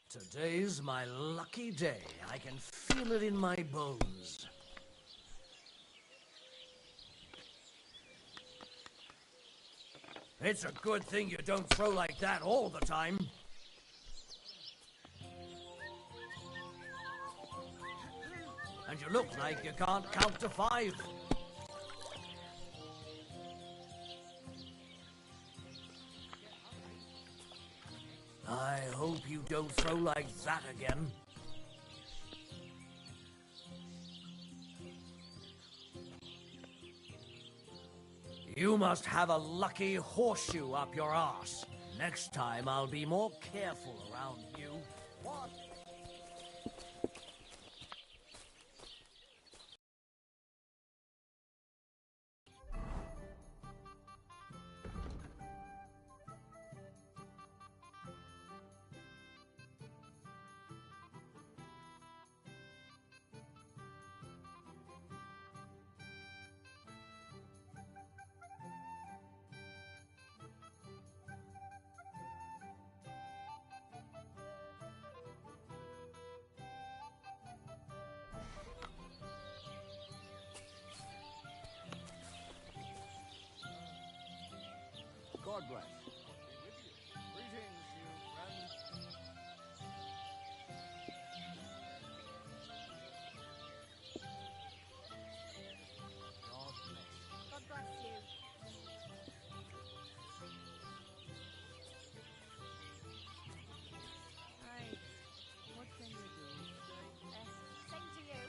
Today's my lucky day. I can feel it in my bones. It's a good thing you don't throw like that all the time. And you look like you can't count to 5. I hope you don't throw like that again. You must have a lucky horseshoe up your arse. Next time I'll be more careful around you. What? God bless. Greetings, you friends. God bless. God bless you. Right. What can you do? Same to you.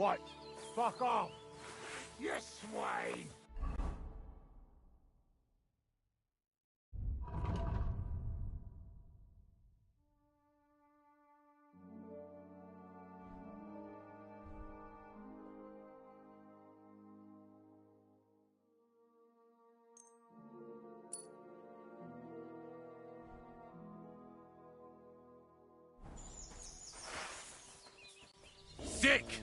What? Fuck off! You swine! Dick!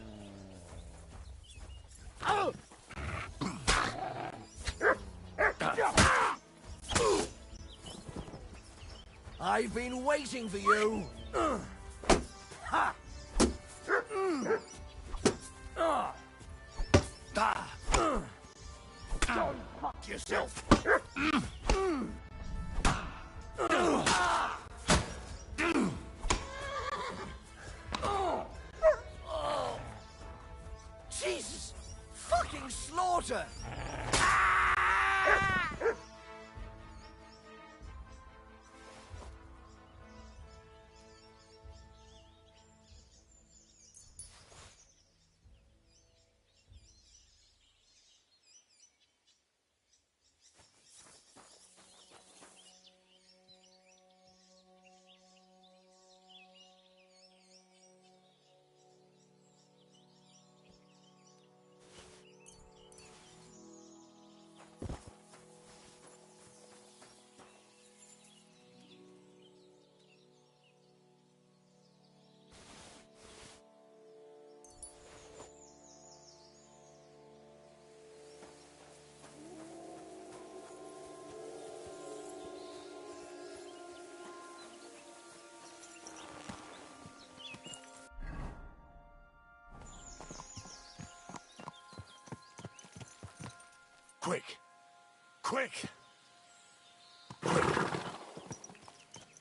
I've been waiting for you! Ha! Go fuck yourself! Jesus! Fucking slaughter! Quick! Quick!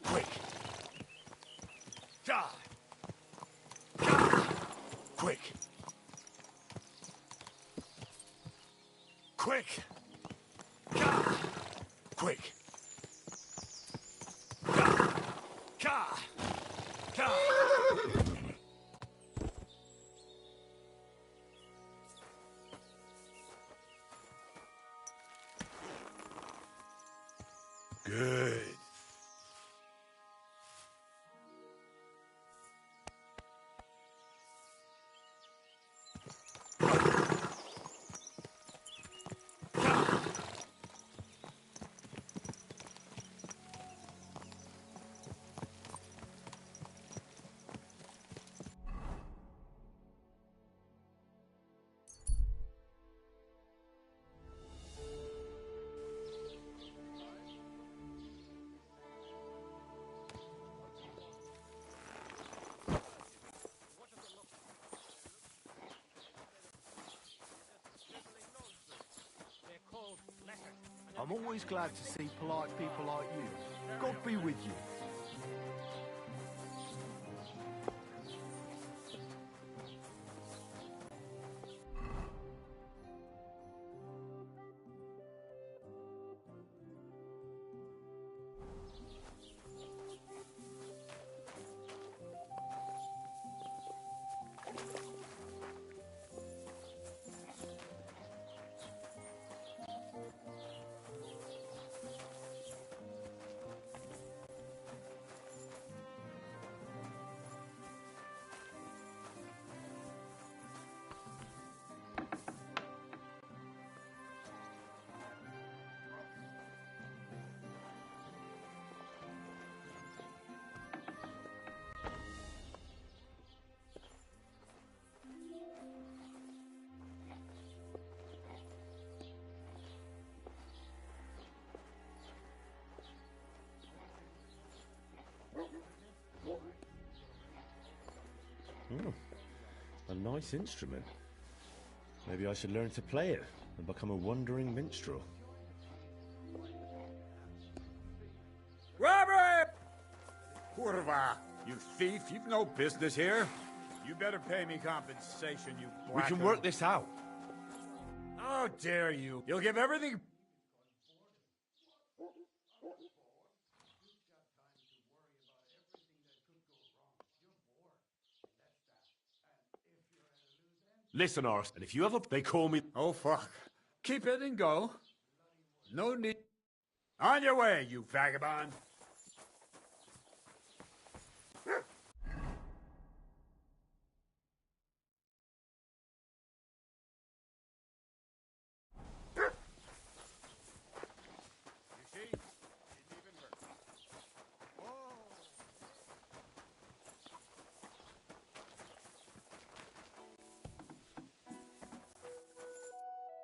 Quick! Die! Die! Quick! Quick! Die! Quick! Die! Die! Die! Good. I'm always glad to see polite people like you. God be with you. A nice instrument. Maybe I should learn to play it and become a wandering minstrel. Robert! Curva! You thief, you've no business here. You better pay me compensation, you We can work this out. How dare you? You'll give everything... Listen, Ars, and if you ever... They call me... Oh, fuck. Keep it and go. No need... On your way, you vagabond!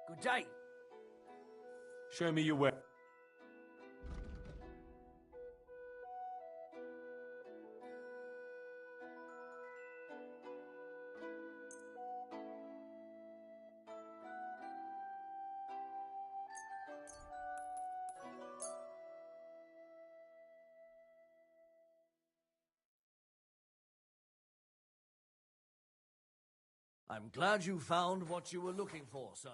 Good day. Show me your way. I'm glad you found what you were looking for, sir.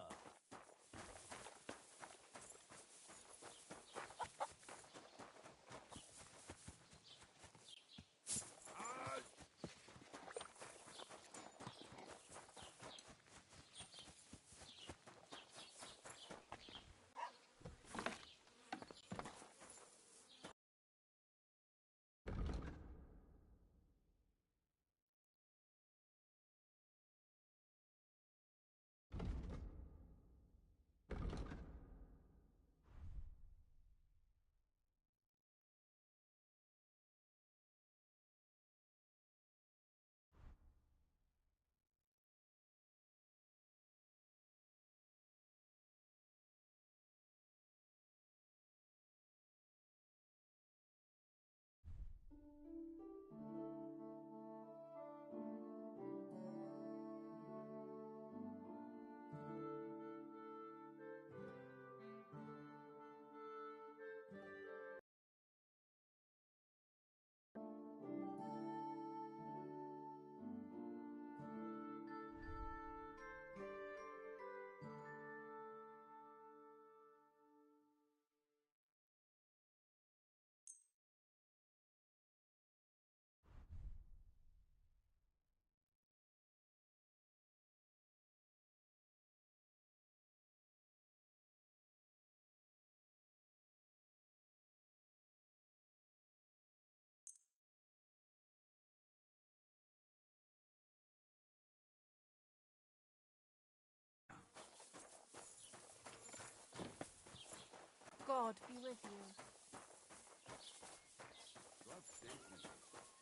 God be with you.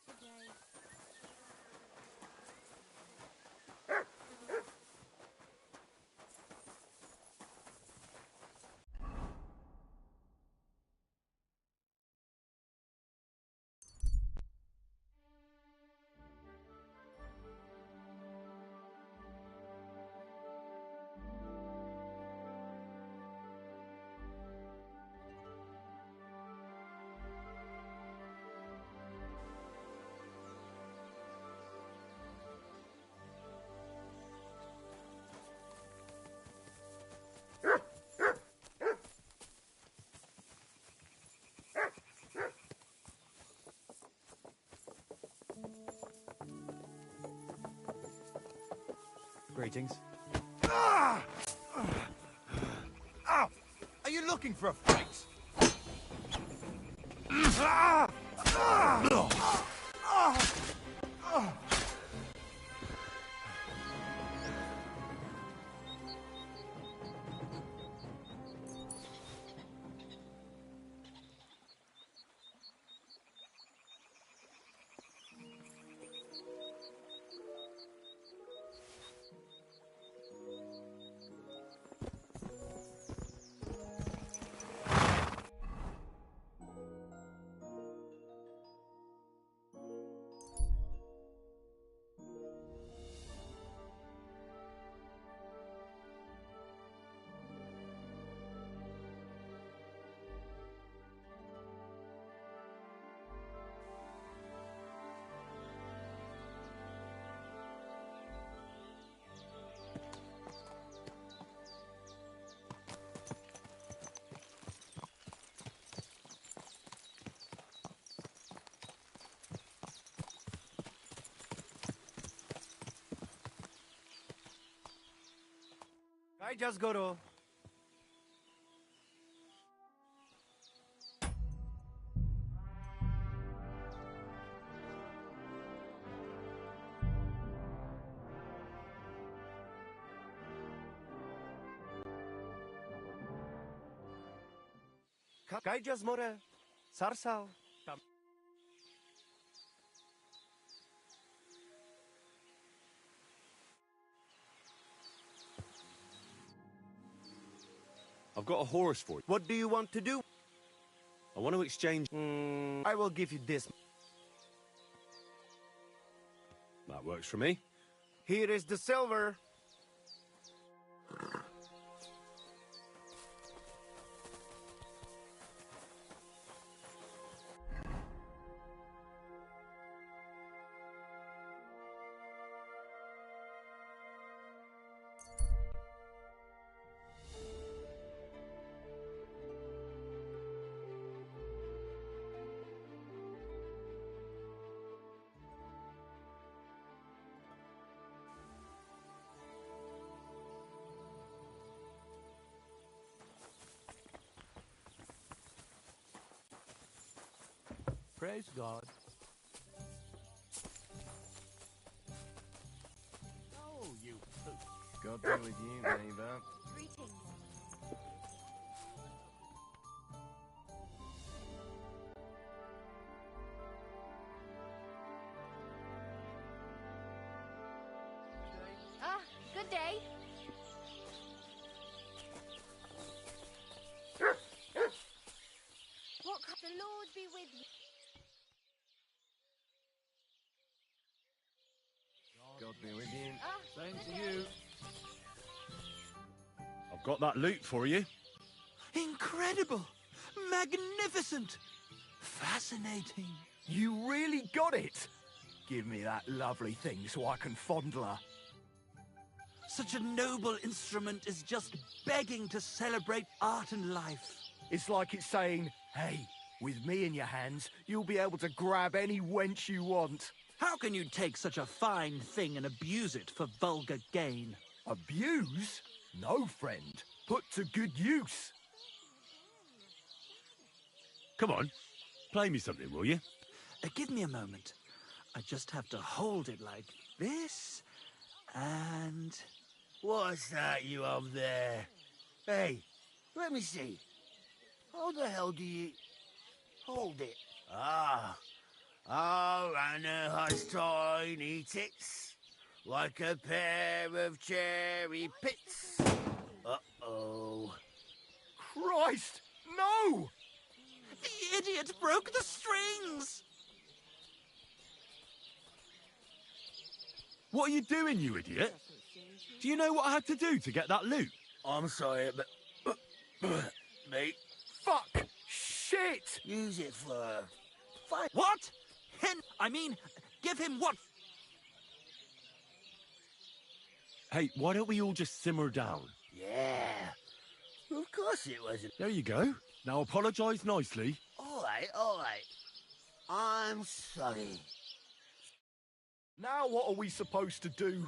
Today. Greetings. Ow! Are you looking for a fight? I just go to... Kaj just more... Sarsal. I've got a horse for you. What do you want to do? I want to exchange... I will give you this. That works for me. Here is the silver. Praise God. Oh, you poop. God be with you, neighbour. Greetings. Ah, good day. What the Lord be with you? God be with you. Ah, Same good to day. you. I've got that loot for you. Incredible! Magnificent! Fascinating. You really got it. Give me that lovely thing so I can fondle her. Such a noble instrument is just begging to celebrate art and life. It's like it's saying, hey, with me in your hands, you'll be able to grab any wench you want. How can you take such a fine thing and abuse it for vulgar gain? Abuse? No, friend. Put to good use. Come on, play me something, will you? Give me a moment. I just have to hold it like this, and... What's that you up there? Hey, let me see. How the hell do you... Hold it. Ah. Oh, Anna has tiny tits, like a pair of cherry pits. Uh-oh. Christ, no! The idiot broke the strings! What are you doing, you idiot? Do you know what I had to do to get that loot? I'm sorry, but... mate, Fuck! Shit! use it for... Fine. What? Give him what? Hey, why don't we all just simmer down? Yeah. Of course it wasn't. There you go. Now apologise nicely. All right. I'm sorry. Now what are we supposed to do?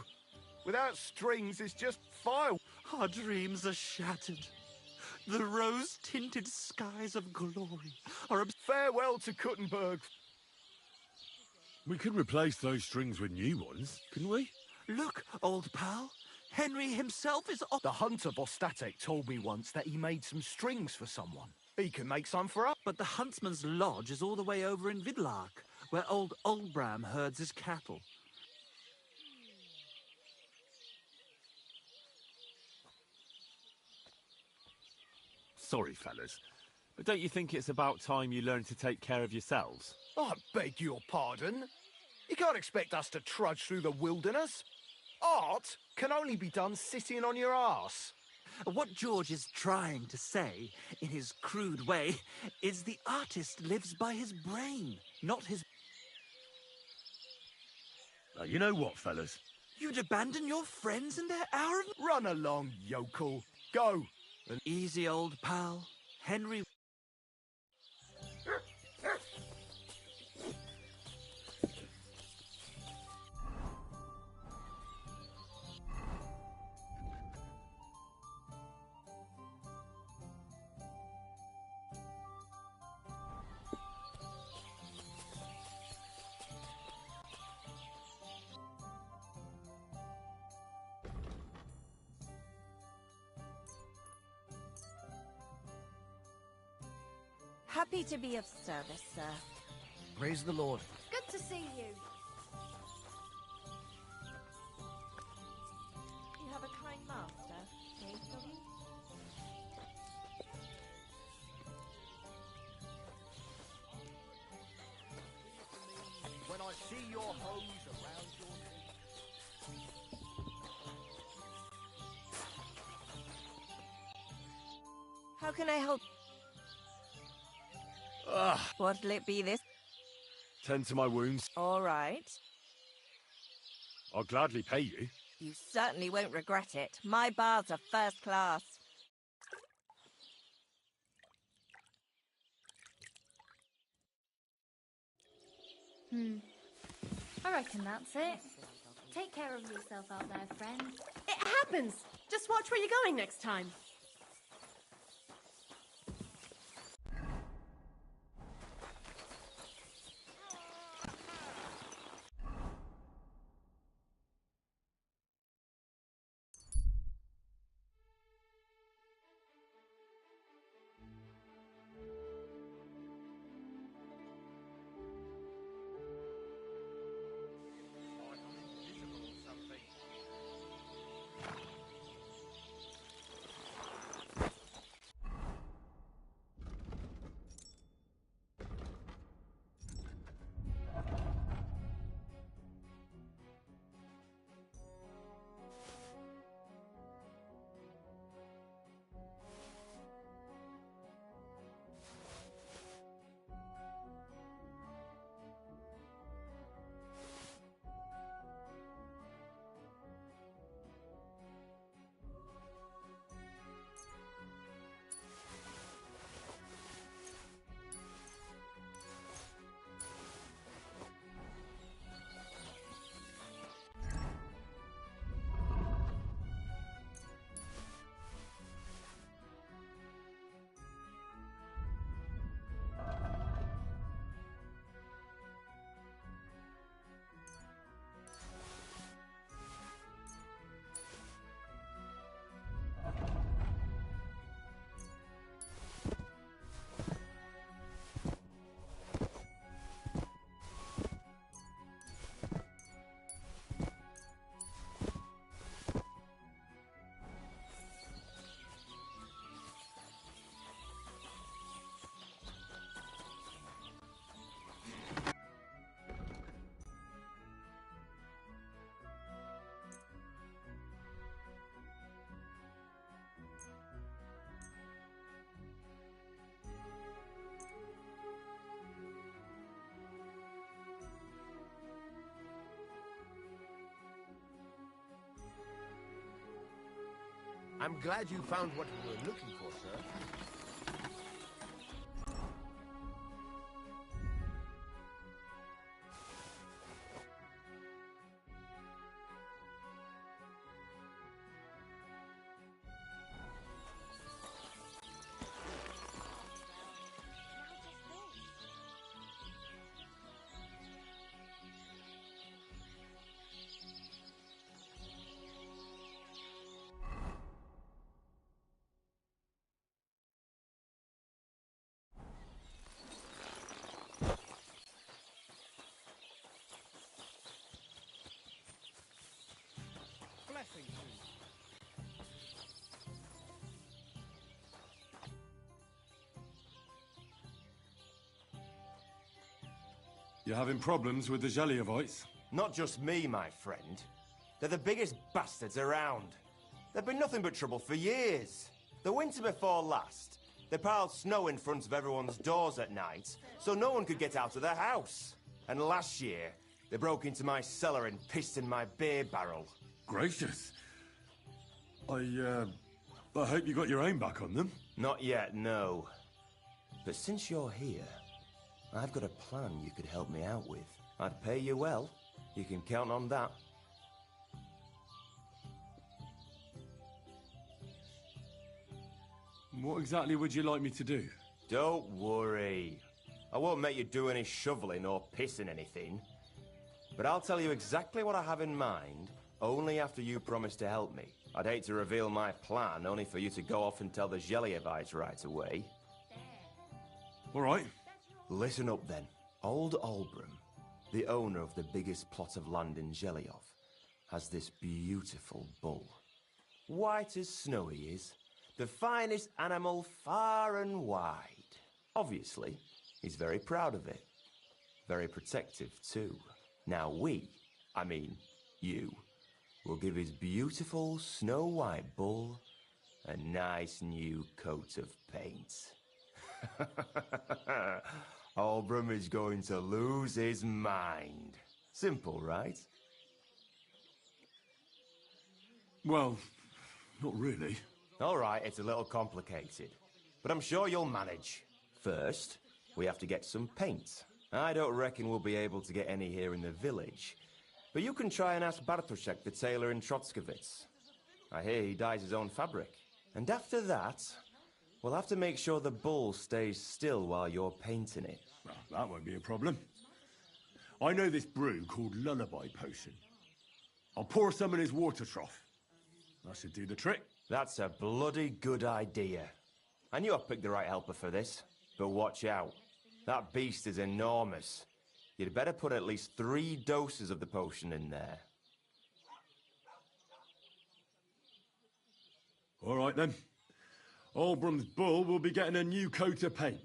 Without strings, it's just fire. Our dreams are shattered. The rose-tinted skies of glory are... Farewell to Kuttenberg. We could replace those strings with new ones, couldn't we? Look, old pal. Henry himself is off. The hunter Bostatek told me once that he made some strings for someone. He can make some for us. But the huntsman's lodge is all the way over in Vidlark, where old Olbram herds his cattle. Sorry, fellas. But don't you think it's about time you learned to take care of yourselves? I beg your pardon. You can't expect us to trudge through the wilderness. Art can only be done sitting on your arse. What George is trying to say, in his crude way, is the artist lives by his brain, not his... Now, you know what, fellas? You'd abandon your friends in their hour of... Run along, yokel. Go. Easy, old pal. Henry... Happy to be of service, sir. Praise the Lord. Good to see you. You have a kind master, eh, Doggy? When I see your hose around your neck. How can I help? Ah, What'll it be this? tend to my wounds. All right. I'll gladly pay you. You certainly won't regret it. My baths are first class. I reckon that's it. Take care of yourself out there, friend. It happens! Just watch where you're going next time. Like I'm invisible or something. I'm glad you found what you were looking for, sir. Blessings to you. You're having problems with the Jellyevites? Not just me, my friend. They're the biggest bastards around. They've been nothing but trouble for years. The winter before last, they piled snow in front of everyone's doors at night, so no one could get out of their house. And last year, they broke into my cellar and pissed in my beer barrel. Gracious. I hope you got your aim back on them. Not yet, no. But since you're here, I've got a plan you could help me out with. I'd pay you well. You can count on that. What exactly would you like me to do? Don't worry. I won't make you do any shoveling or pissing anything. But I'll tell you exactly what I have in mind, only after you promise to help me. I'd hate to reveal my plan, only for you to go off and tell the Jellyevites right away. All right. Listen up then. Old Albram, the owner of the biggest plot of land in Zhelyov, has this beautiful bull. White as snow he is, the finest animal far and wide. Obviously, he's very proud of it. Very protective too. Now you, will give his beautiful snow-white bull a nice new coat of paint. Albram is going to lose his mind. Simple, right? Well, not really. All right, it's a little complicated, but I'm sure you'll manage. First, we have to get some paint. I don't reckon we'll be able to get any here in the village, but you can try and ask Bartoszek, the tailor in Trotskovitz. I hear he dyes his own fabric. And after that, we'll have to make sure the bull stays still while you're painting it. Well, that won't be a problem. I know this brew called Lullaby Potion. I'll pour some in his water trough. That should do the trick. That's a bloody good idea. I knew I picked the right helper for this, but watch out. That beast is enormous. You'd better put at least 3 doses of the potion in there. All right, then. Albram's bull will be getting a new coat of paint.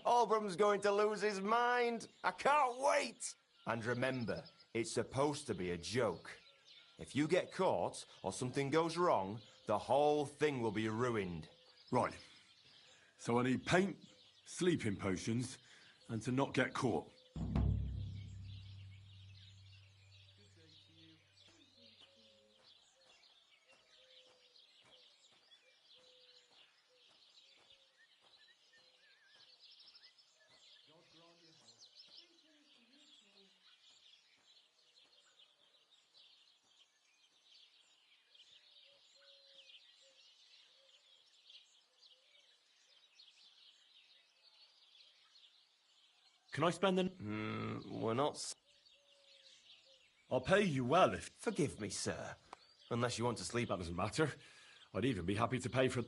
Albram's going to lose his mind. I can't wait. And remember, it's supposed to be a joke. If you get caught or something goes wrong, the whole thing will be ruined. Right. So I need paint, sleeping potions, and to not get caught. Can I spend the... We're not... I'll pay you well if... Forgive me, sir. Unless you want to sleep... That doesn't matter. I'd even be happy to pay for...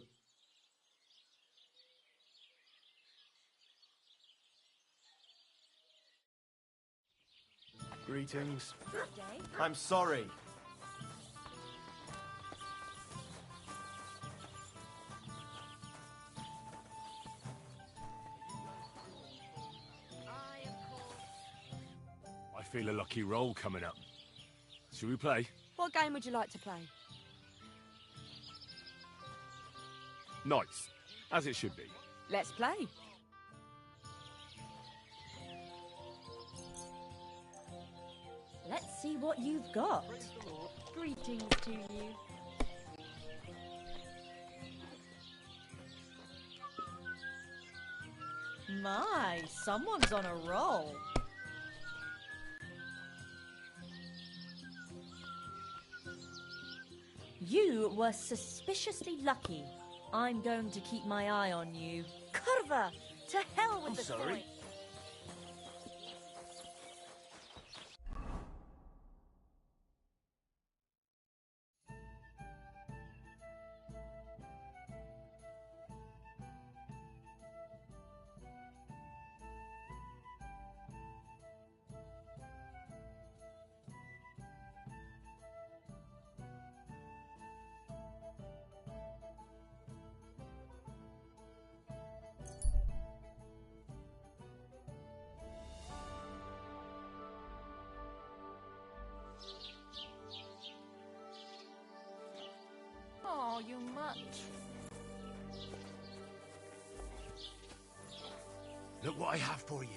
Greetings. I'm sorry. I feel a lucky roll coming up. Shall we play? What game would you like to play? Nice. As it should be. Let's play. Let's see what you've got. Greetings to you. My, someone's on a roll. You were suspiciously lucky. I'm going to keep my eye on you. Kurva! To hell with the sorry. fight. Oh, you much. Look what I have for you.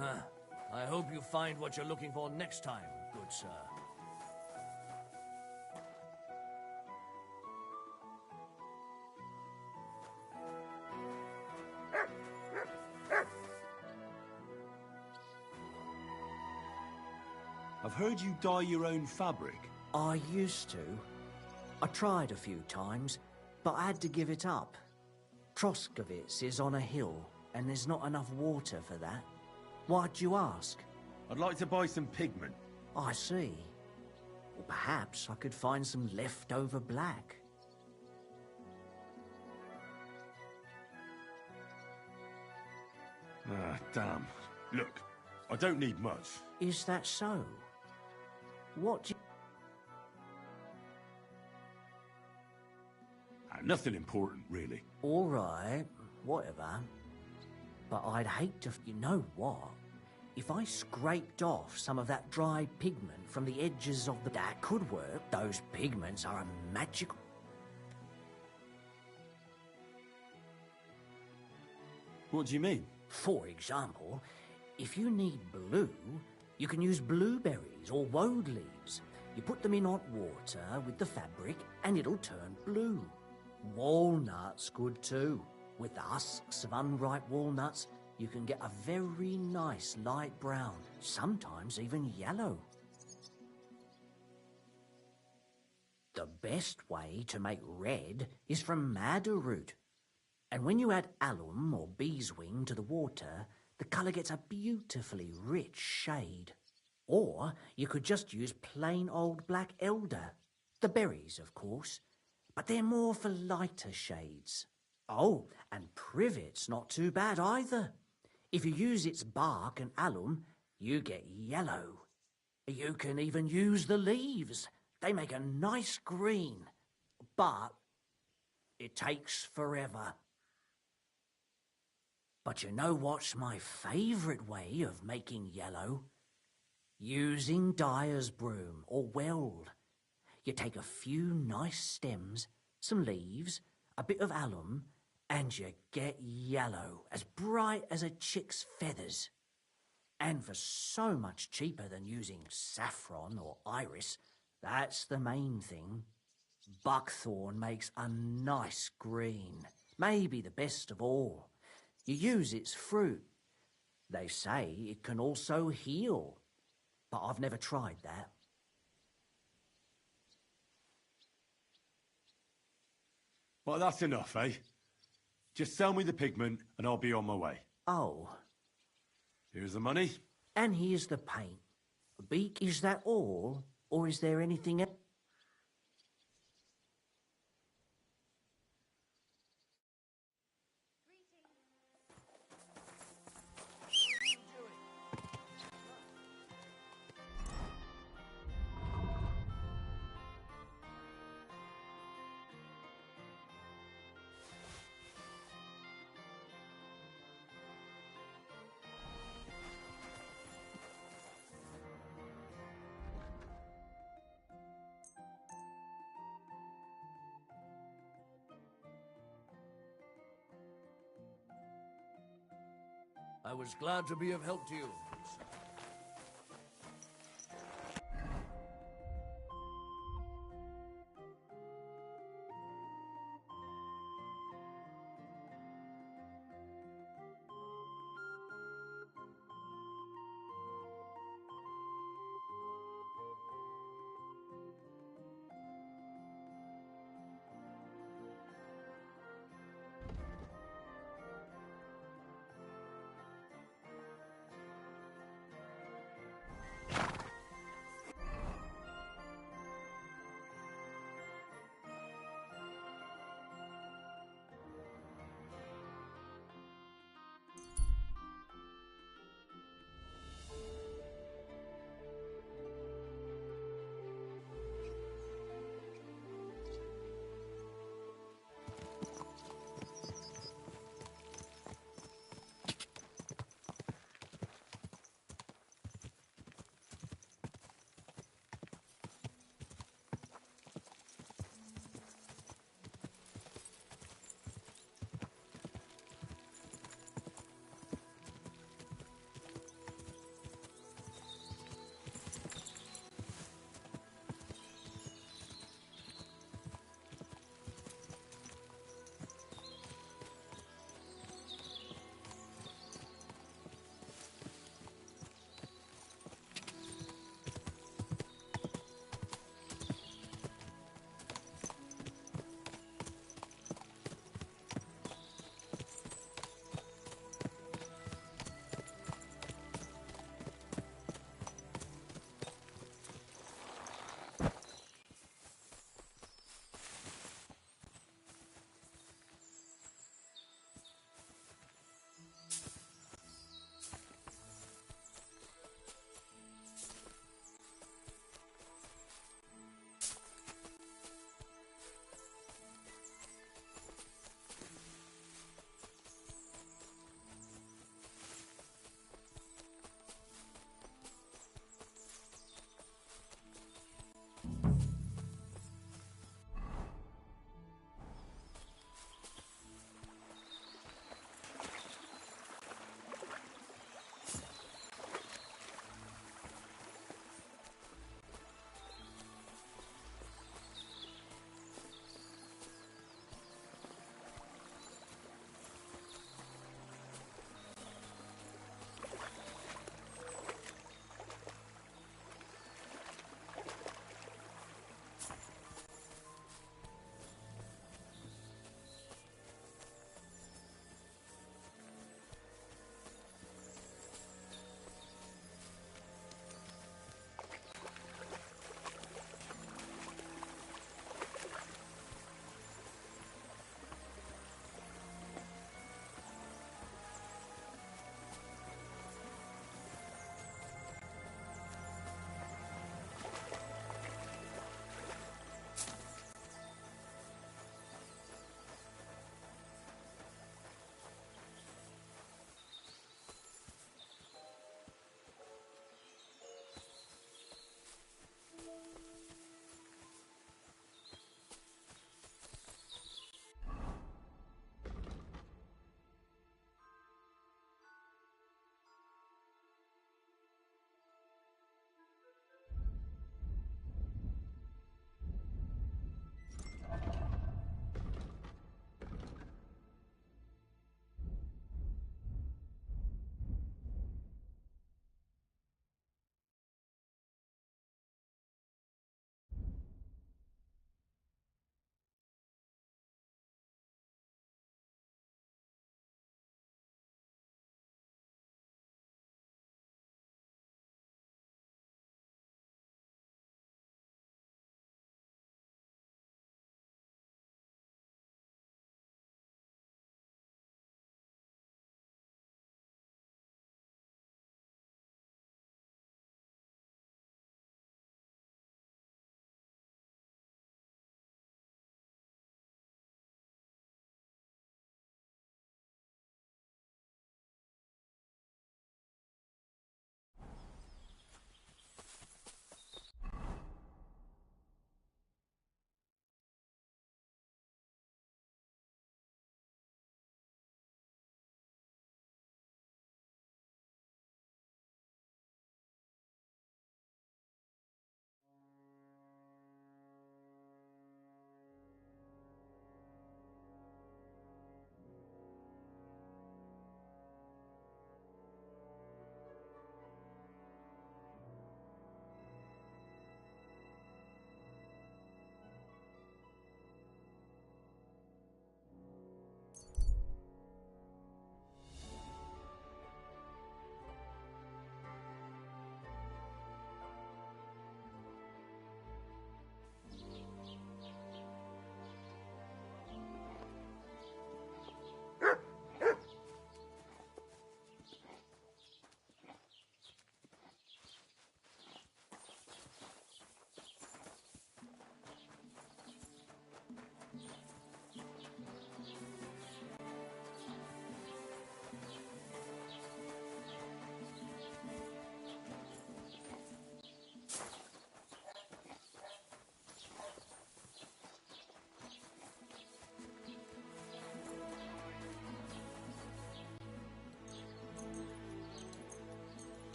Huh. I hope you find what you're looking for next time, good sir. I've heard you dye your own fabric. I used to. I tried a few times, but I had to give it up. Troskovitz is on a hill, and there's not enough water for that. Why'd you ask? I'd like to buy some pigment. I see. Or perhaps I could find some leftover black. Ah, damn. Look, I don't need much. Is that so? What do you... Nothing important, really. All right, whatever. But I'd hate to... You know what? If I scraped off some of that dry pigment from the edges of the... That could work. Those pigments are a magical... What do you mean? For example, if you need blue, you can use blueberries or woad leaves. You put them in hot water with the fabric and it'll turn blue. Walnuts good too. With the husks of unripe walnuts, you can get a very nice light brown, sometimes even yellow. The best way to make red is from madder root. And when you add alum or beeswing to the water, the colour gets a beautifully rich shade. Or you could just use plain old black elder. The berries, of course, but they're more for lighter shades. Oh, and privet's not too bad either. If you use its bark and alum, you get yellow. You can even use the leaves. They make a nice green, but it takes forever. But you know what's my favourite way of making yellow? Using dyer's broom or weld. You take a few nice stems, some leaves, a bit of alum, and you get yellow, as bright as a chick's feathers. And for so much cheaper than using saffron or iris, that's the main thing. Buckthorn makes a nice green, maybe the best of all. You use its fruit. They say it can also heal, but I've never tried that. Well, that's enough, eh? Just sell me the pigment and I'll be on my way. Oh. Here's the money. And here's the paint. Beak, is that all? Or is there anything else? I was glad to be of help to you.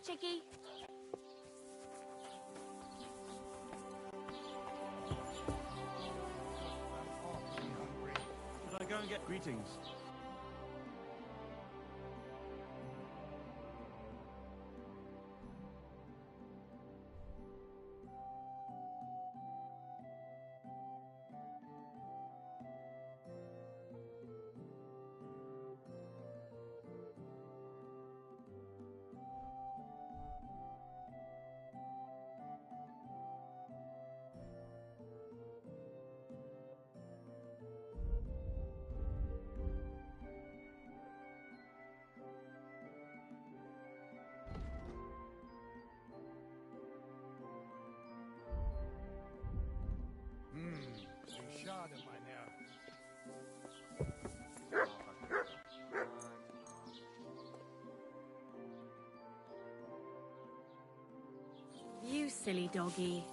Chicky. Should I go and get greetings? Die schade, mein Herr. You silly doggy.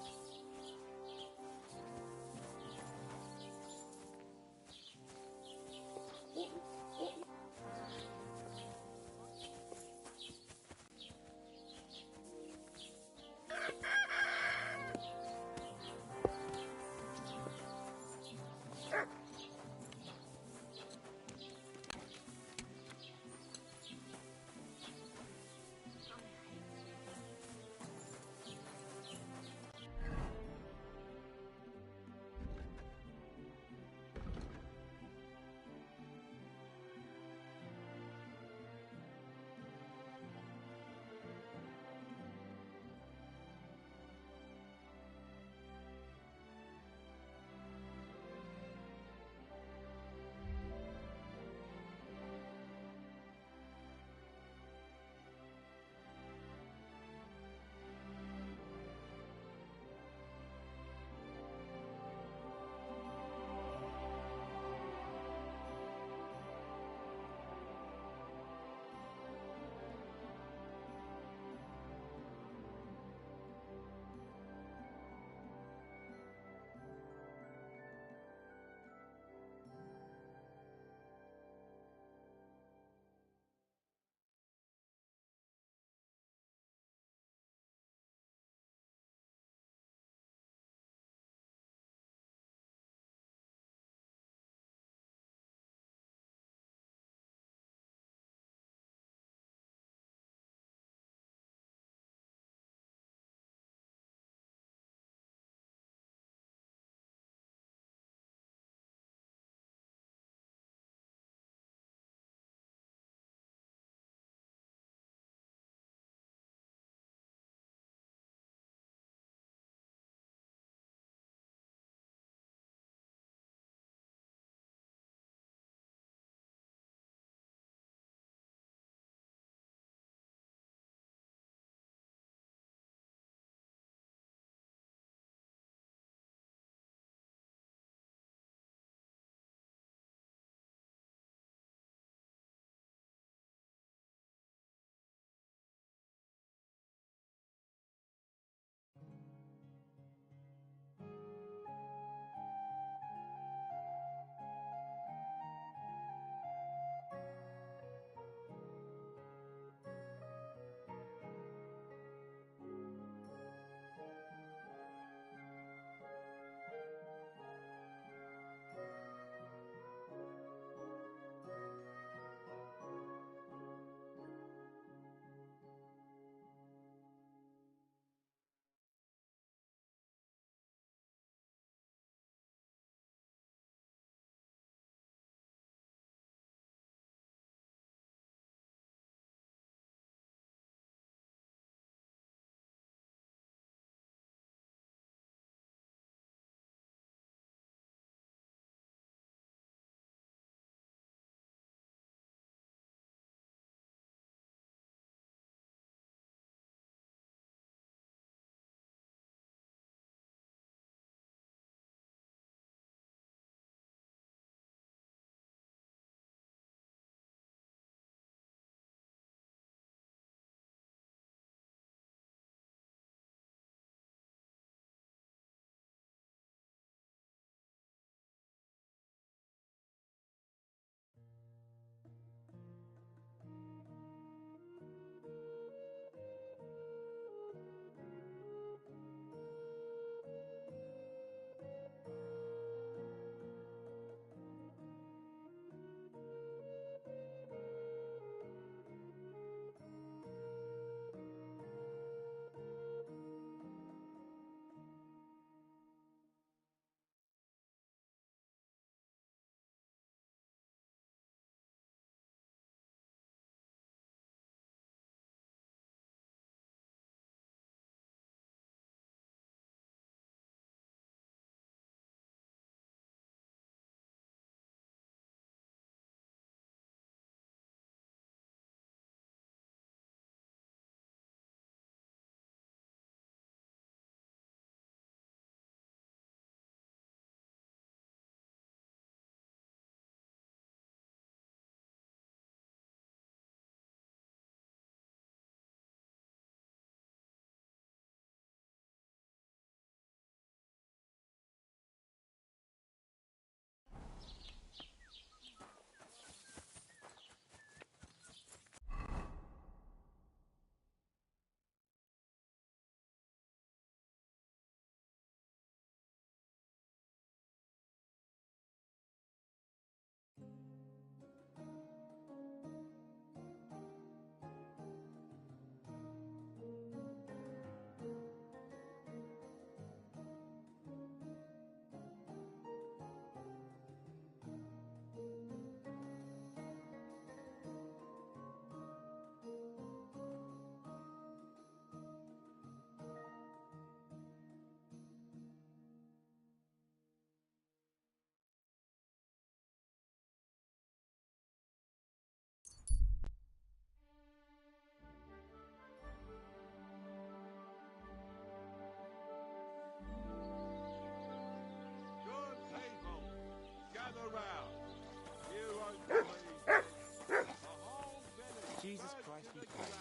Jesus Christ be praised.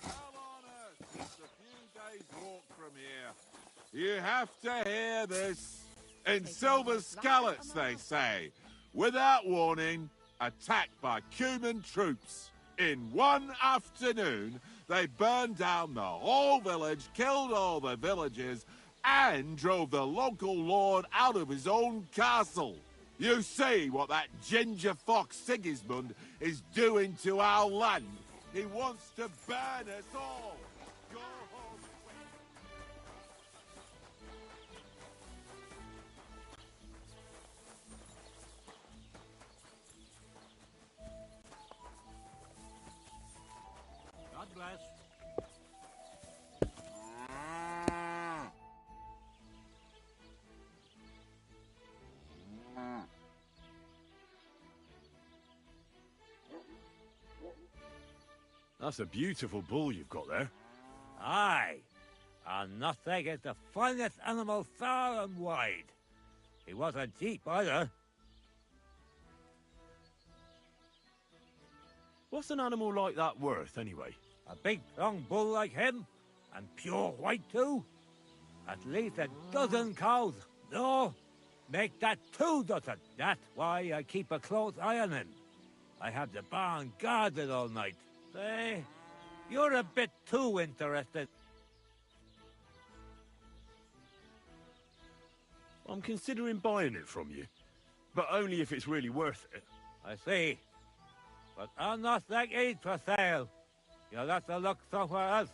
Hell on earth, it's a few days' walk from here. You have to hear this. In Silver Scallots, they say, without warning, attacked by Cuman troops. In one afternoon, they burned down the whole village, killed all the villagers, and drove the local lord out of his own castle. You see what that ginger fox Sigismund is doing to our land. He wants to burn us all. Go home. God bless. That's a beautiful bull you've got there. Aye, and nothing is the finest animal far and wide. He wasn't cheap either. What's an animal like that worth, anyway? A big, strong bull like him, and pure white too. At least a dozen cows. No, make that 2 dozen. That's why I keep a close eye on him. I have the barn guarded all night. Say, you're a bit too interested. I'm considering buying it from you, but only if it's really worth it. I see. But I'm not like it for sale. You'll have to look somewhere else.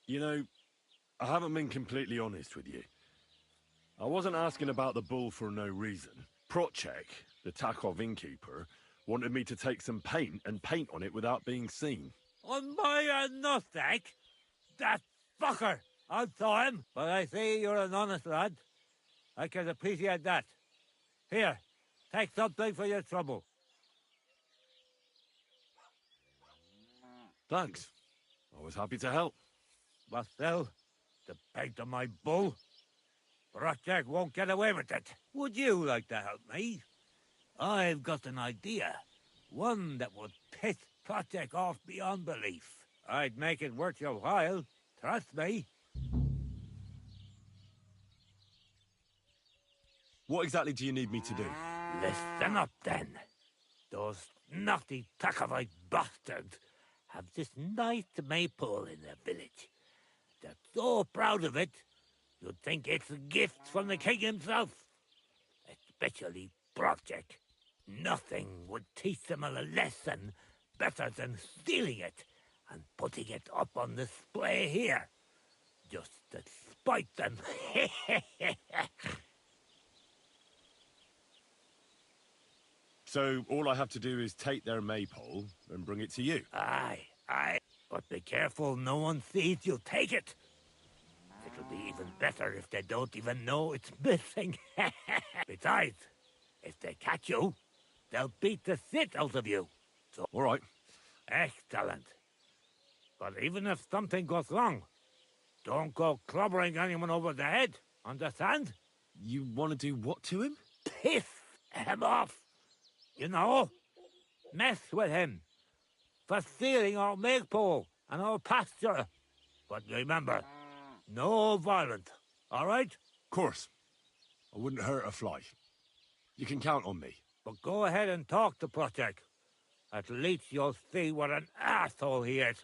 You know, I haven't been completely honest with you. I wasn't asking about the bull for no reason. Procek, the Takov innkeeper, wanted me to take some paint and paint on it without being seen. On my nothing? That fucker! I saw him, but I see you're an honest lad. I can appreciate that. Here, take something for your trouble. Thanks. I was happy to help. But still, the paint on my bull? Project won't get away with it. Would you like to help me? I've got an idea. One that would piss Project off beyond belief. I'd make it worth your while. Trust me. What exactly do you need me to do? Listen up, then. Those naughty Takovite bastards have this nice maypole in their village. They're so proud of it, you'd think it's a gift from the king himself. Especially Project. Nothing would teach them a lesson better than stealing it and putting it up on display here. Just to spite them. So all I have to do is take their maypole and bring it to you? Aye. But be careful no one sees you take it. It'll be even better if they don't even know it's missing. Besides, if they catch you, they'll beat the shit out of you. So, all right. Excellent. But even if something goes wrong, don't go clobbering anyone over the head. Understand? You want to do what to him? Piss him off. You know, mess with him for stealing our maypole and our pasture. But remember, no violence, all right? Of course. I wouldn't hurt a fly. You can count on me. But go ahead and talk to Project. At least you'll see what an asshole he is.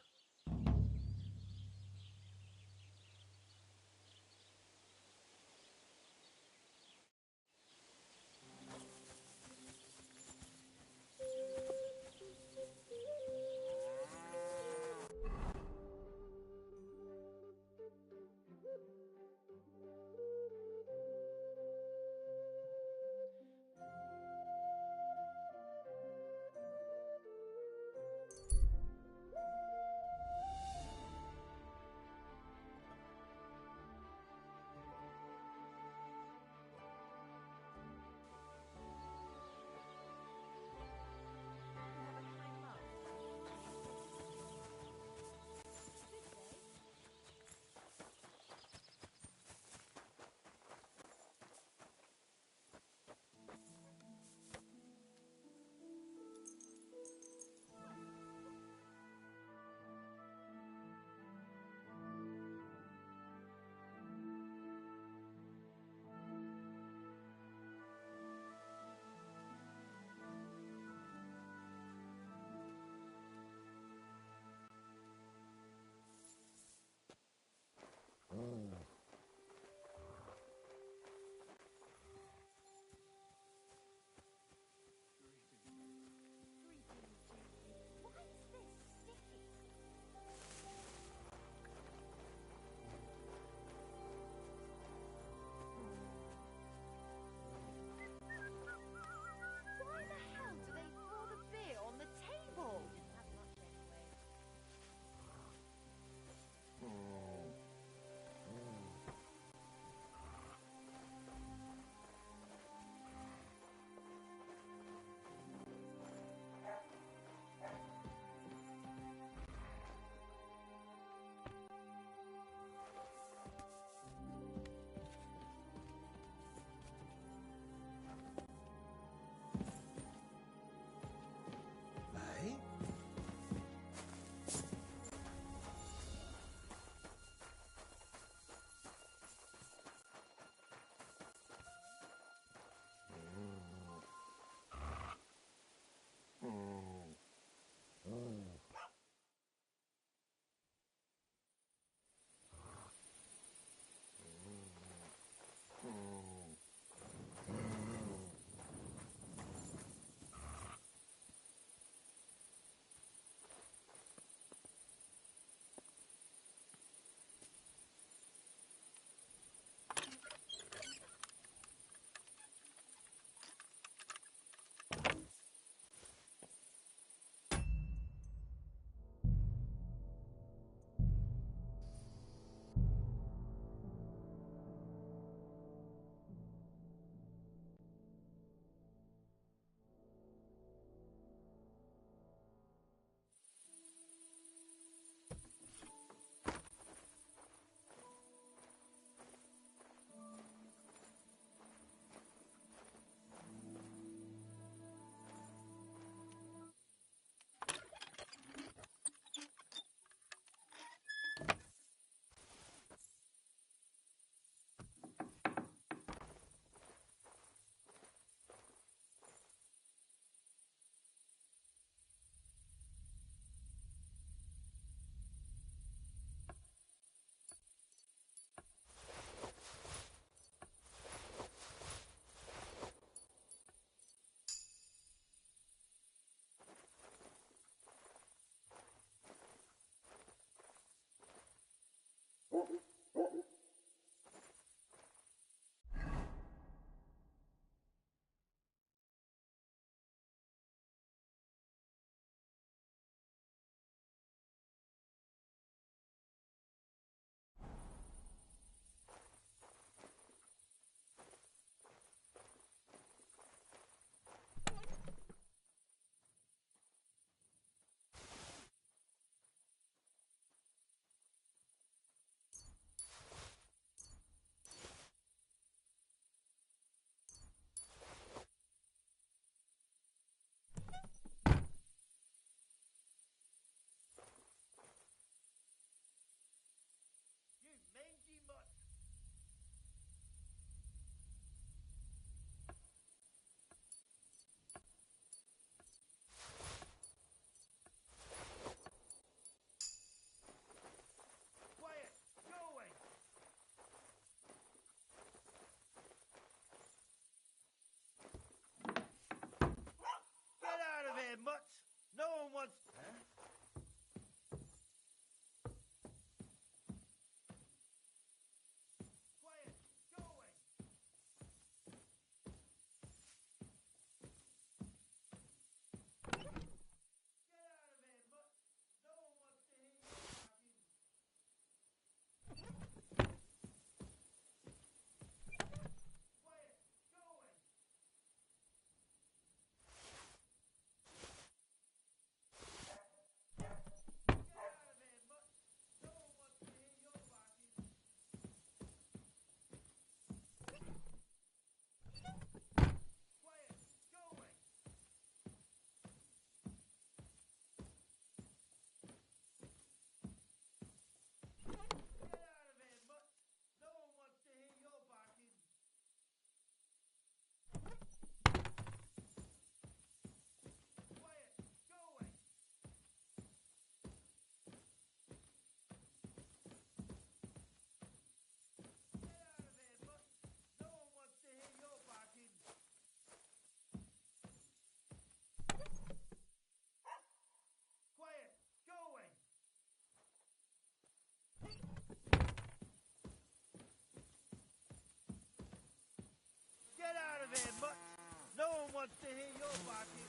wants to hear your barking.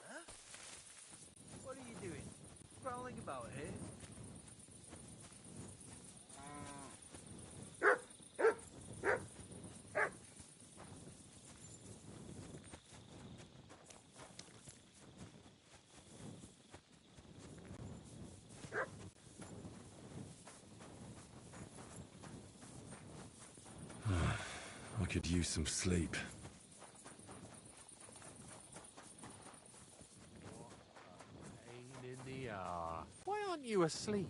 Huh? What are you doing? Prowling about here? I could use some sleep. Pain in the arse. Why aren't you asleep?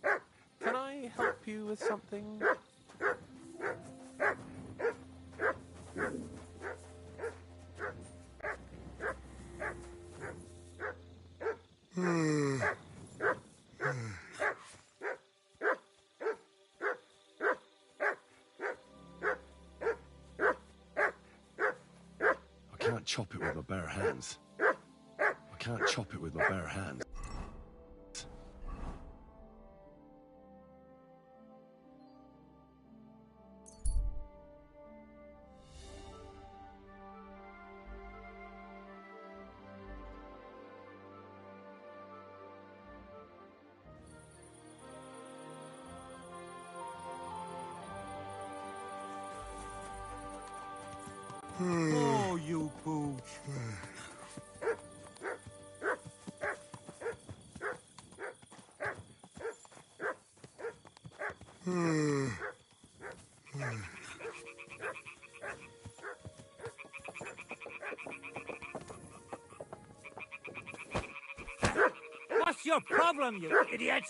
Can I help you with something? I can't chop it with my bare hands. I can't chop it with my bare hands. Oh, you pooch. What's your problem, you idiot?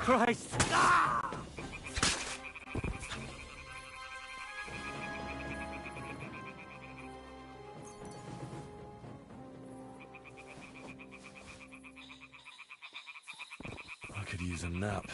Christ! I could use a nap.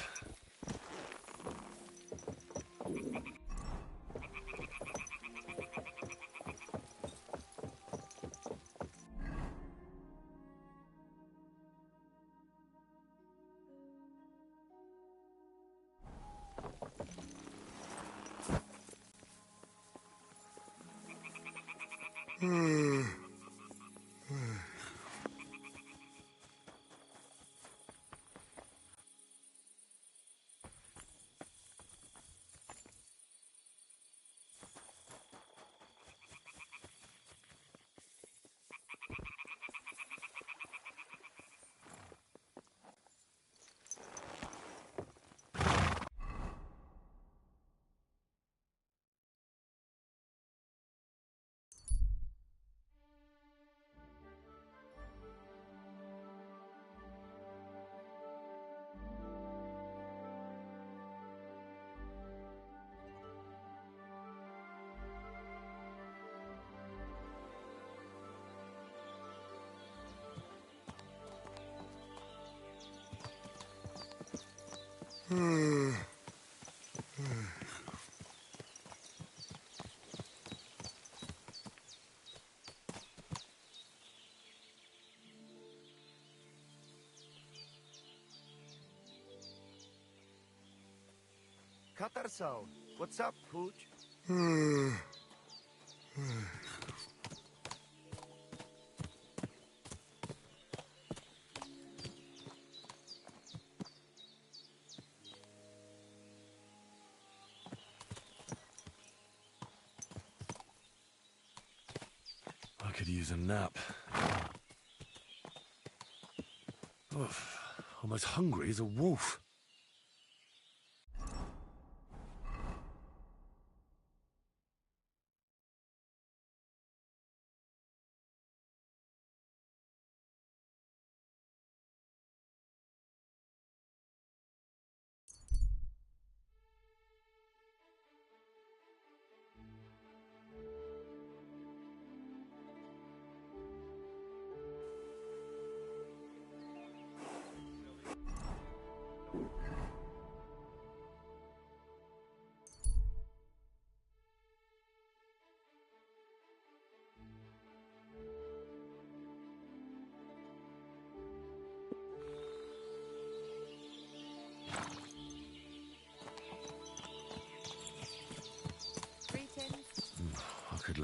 Catarsal, what's up, Pooch? I could use a nap. Oof, I'm as hungry as a wolf.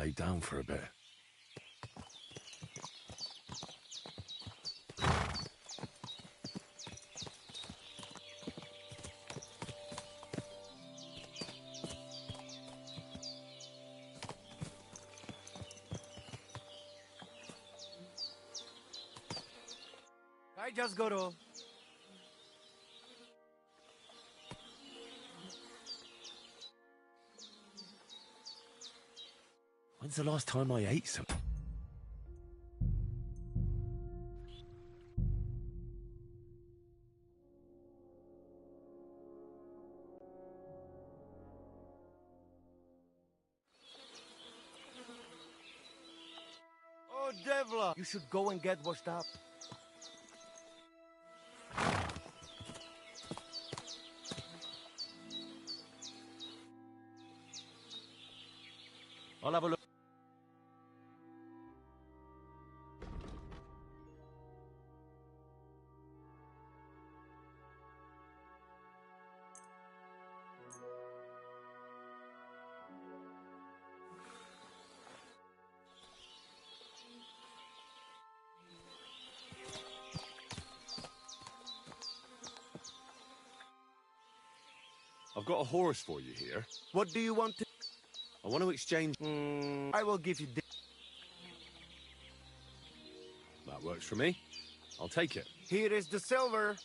lay down for a bit. I just got to. When's the last time I ate some? Oh, Devla! You should go and get washed up. I'll have a look. I've got a horse for you here. What do you want to... I want to exchange. I will give you... That works for me. I'll take it. Here is the silver.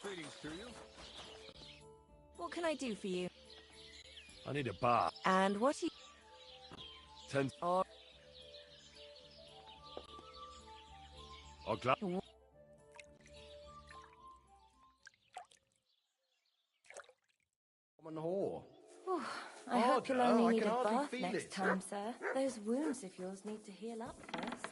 Greetings to you. What can I do for you? I need a bath. And what are you... 10. Or... I'll glad. I'm an whore. I hope you'll only I need can a hardly bath feel next it. time, sir. Those wounds of yours need to heal up first.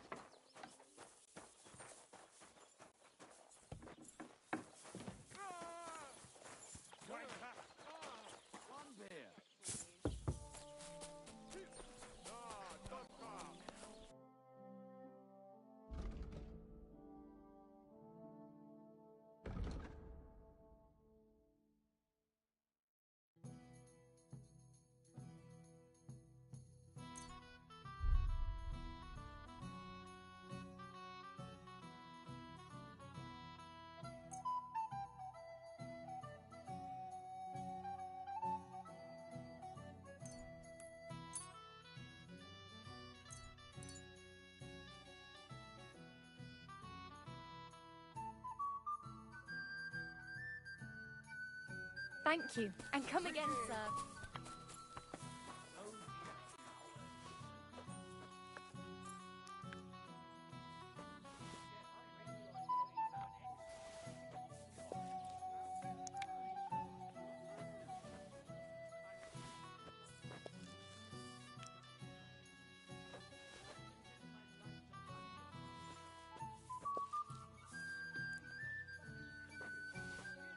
Thank you, and come again, sir.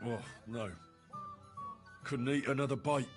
Oh, no. Couldn't eat another bite.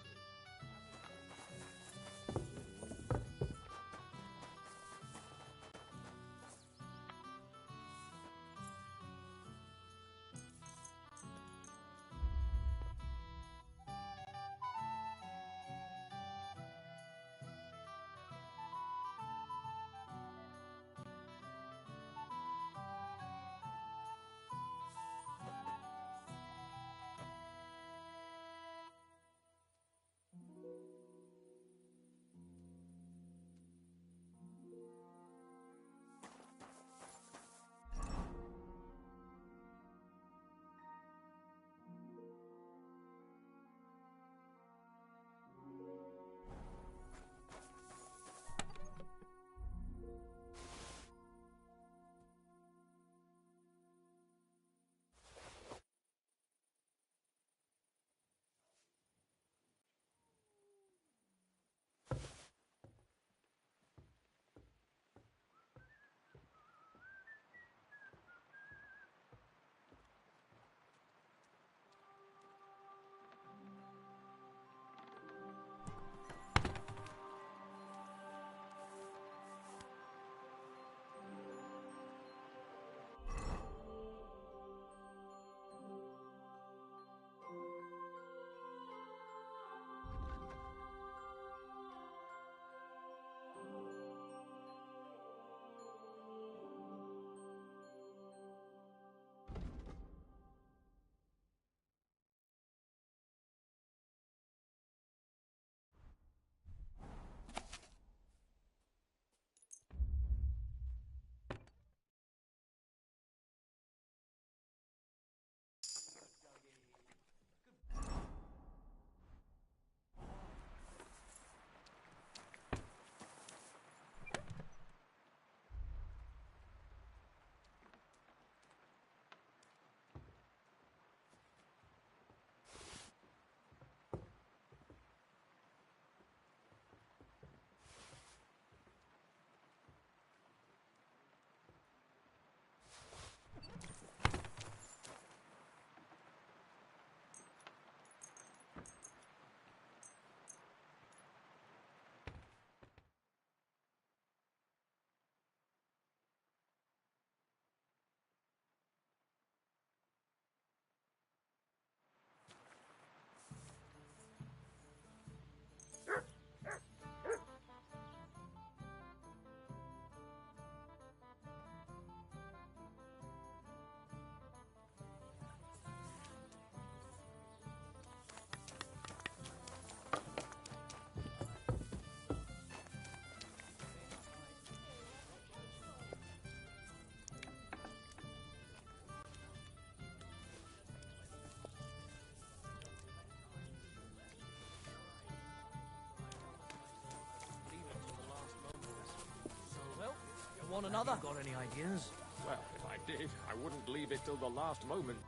one another. Have you got any ideas? Well, if I did, I wouldn't leave it till the last moment.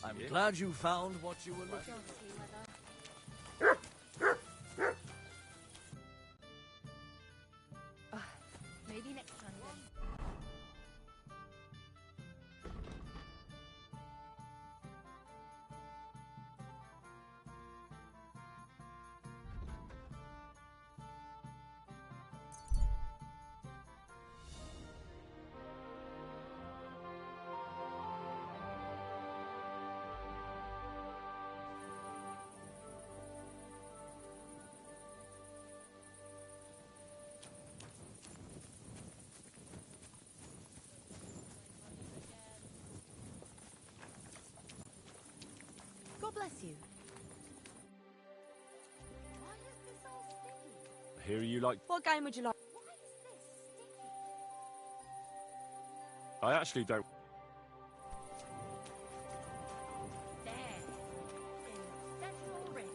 I'm glad you found what you were looking for. Maybe next time then. God bless you. Why is this all sticky? I hear you like... What game would you like? Why is this sticky? I actually don't... There. It's better already.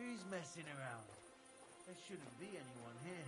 Who's messing around? There shouldn't be anyone here.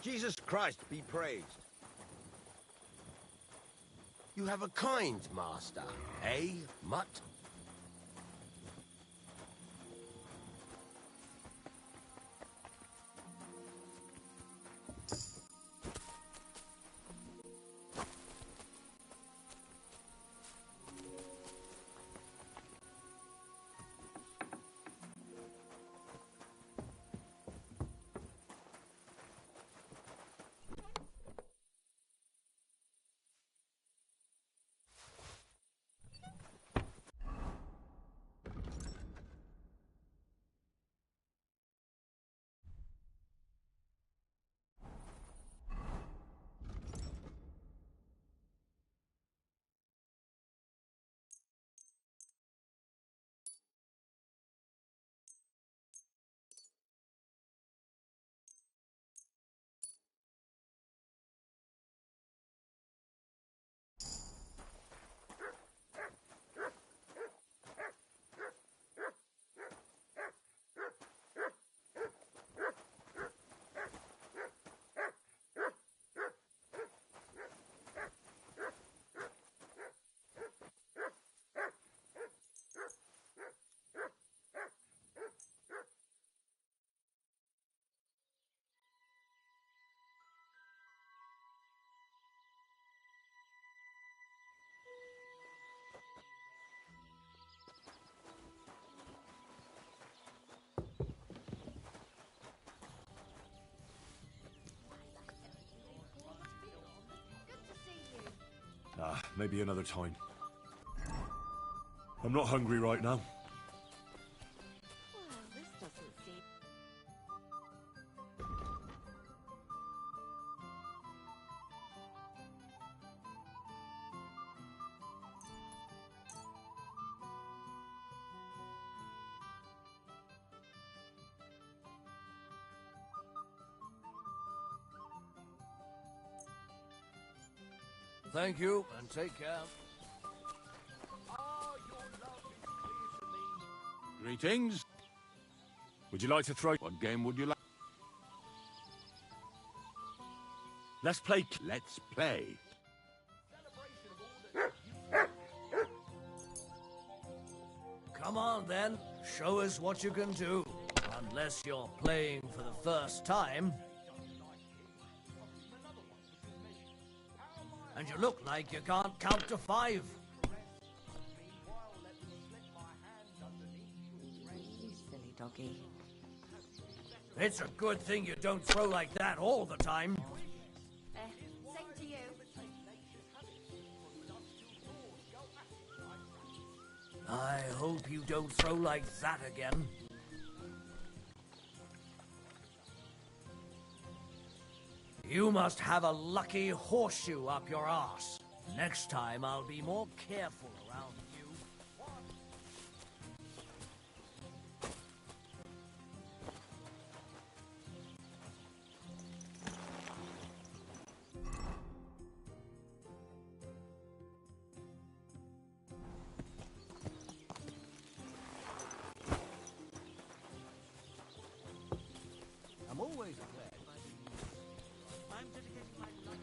Jesus Christ be praised. You have a kind master, eh, Mutt? Maybe another time. I'm not hungry right now. Well, this doesn't seem... Thank you, and take care. Greetings. Would you like to throw... What game would you like? Let's play... Let's play. Come on, then. Show us what you can do. Unless you're playing for the first time. And you look like you can't count to 5. You silly doggy. It's a good thing you don't throw like that all the time. Same to you. I hope you don't throw like that again. You must have a lucky horseshoe up your arse. Next time I'll be more careful around you. I'm always glad. I'm dedicating my life.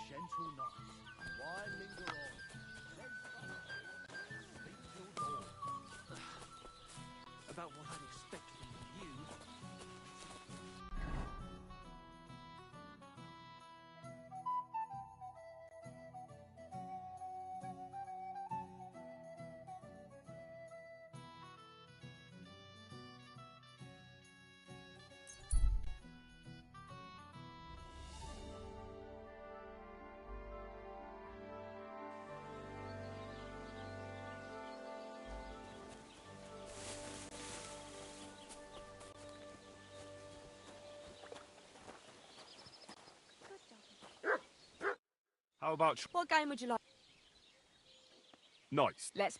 gentle night. Why linger on? Sleep till dawn. About what I'd expect from you. How about What game would you like? nice? Let's.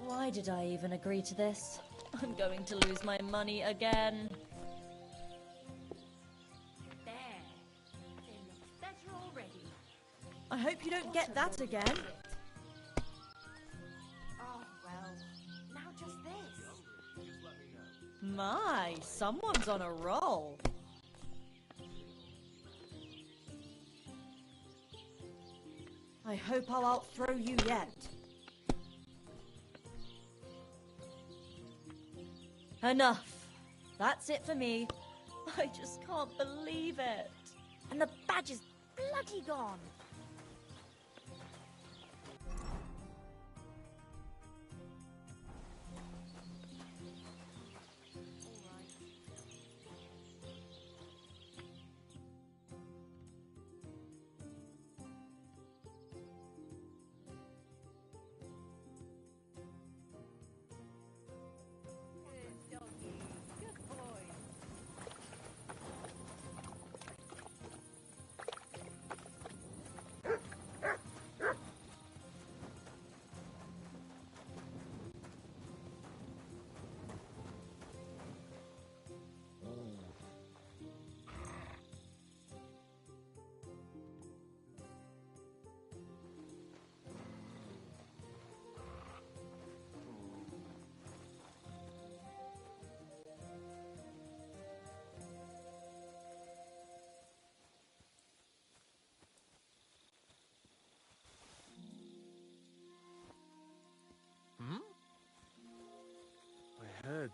Why did I even agree to this? I'm going to lose my money again. There. It looks better already. I hope you don't get that again. Oh, well. Now just this. My, someone's on a roll. I hope I'll outthrow you yet. Enough. That's it for me. I just can't believe it. And the badge is bloody gone.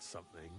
heard something.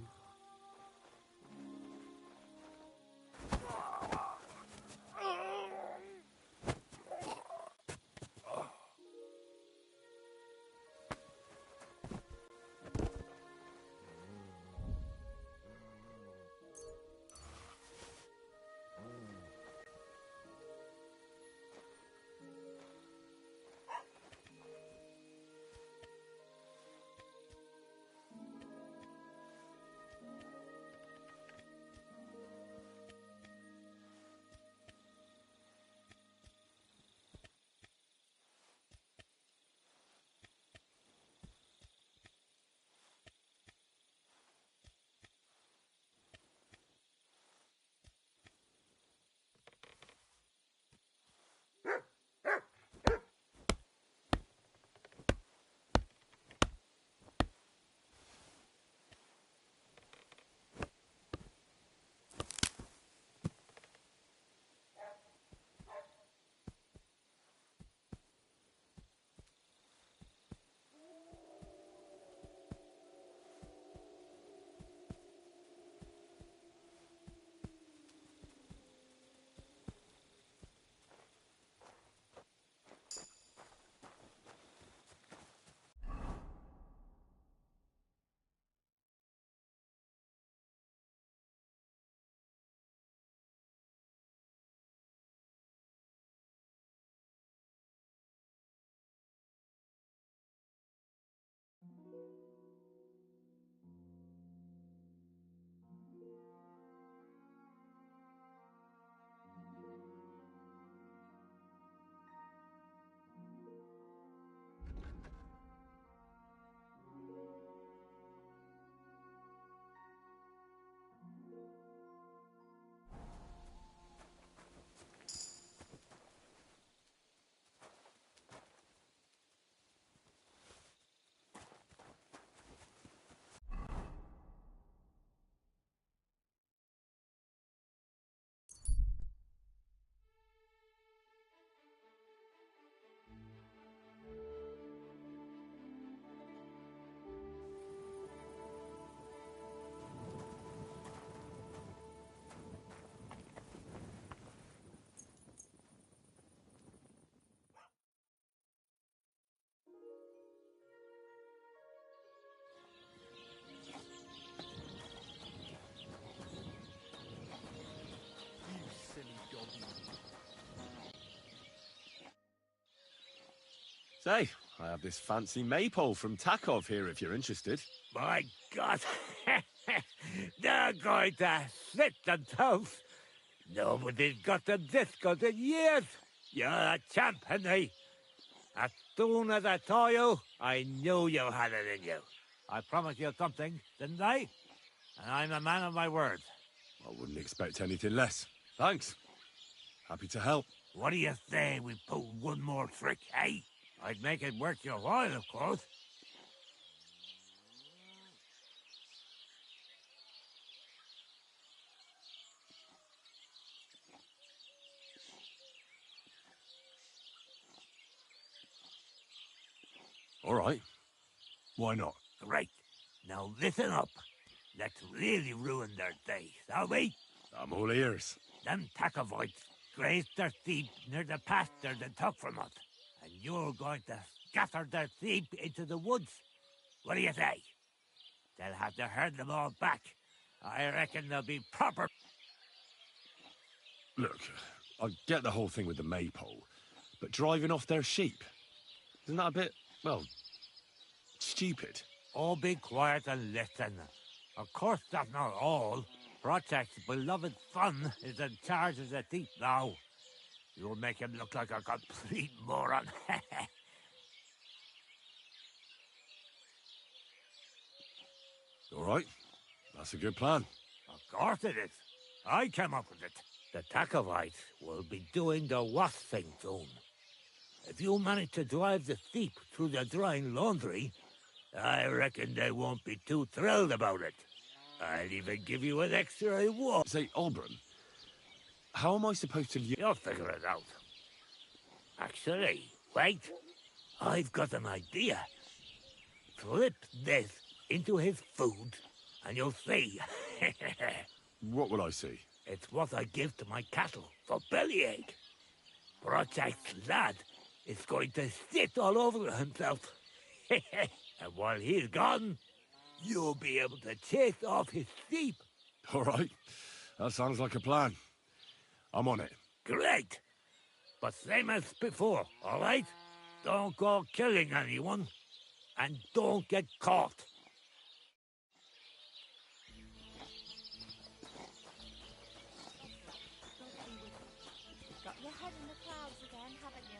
Say, I have this fancy maypole from Takov here if you're interested. My God! They're going to sit and toast. Nobody's got them this good in years. You're a champ, Henry. As soon as I saw you, I knew you had it in you. I promised you something, didn't I? And I'm a man of my word. I wouldn't expect anything less. Thanks. Happy to help. What do you say we pull one more trick, eh? I'd make it worth your while, of course. All right. Why not? Great. Now listen up. Let's really ruin their day, shall we? I'm all ears. Them Takovites grazed their sheep near the pasture they took from us. And you're going to scatter their sheep into the woods. What do you say? They'll have to herd them all back. I reckon they'll be proper... Look, I get the whole thing with the maypole, but driving off their sheep, isn't that a bit, well, stupid? Oh, be quiet and listen. Of course that's not all. Project's beloved son is in charge of the thief now. You'll make him look like a complete moron. All right, that's a good plan. Of course it is. I came up with it. The Takovites will be doing the worst thing soon. If you manage to drive the thief through the drying laundry, I reckon they won't be too thrilled about it. I'll even give you an extra reward. Say, Oberon, how am I supposed to... You'll figure it out. Actually, wait. I've got an idea. Flip this into his food, and you'll see. What will I see? It's what I give to my cattle for bellyache. Project's lad is going to sit all over himself. And while he's gone, you'll be able to chase off his sheep. All right. That sounds like a plan. I'm on it. Great. But same as before, all right? Don't go killing anyone, and don't get caught. Got your head in the clouds again, haven't you?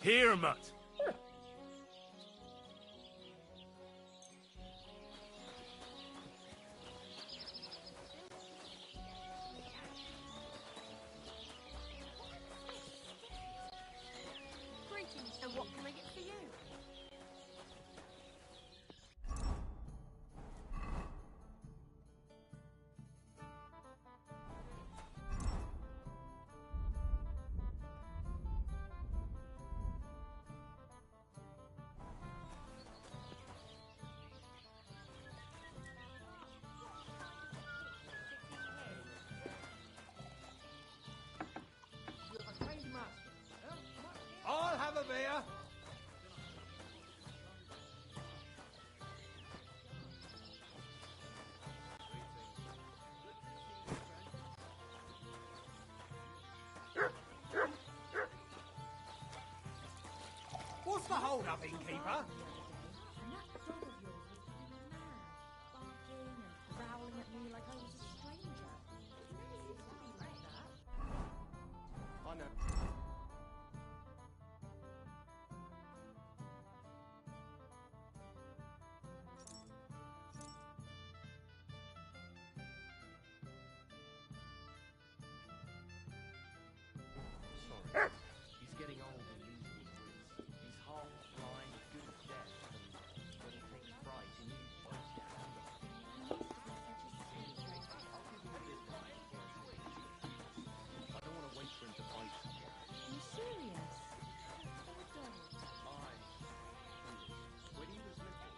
Here, mutt. Greetings, and what can I get for you? I'll have a beer. What's the hold up, innkeeper? And that dog of yours was going mad, barking and growling at me like I was a stranger. It never used to be like that. I know. Sorry. He's getting old and losing his wits. He's half blind, good at death, and when he takes fright, he needs bites your hand off. I don't want to wait for him to bite someone. Are you serious? Poor dog. When he was little,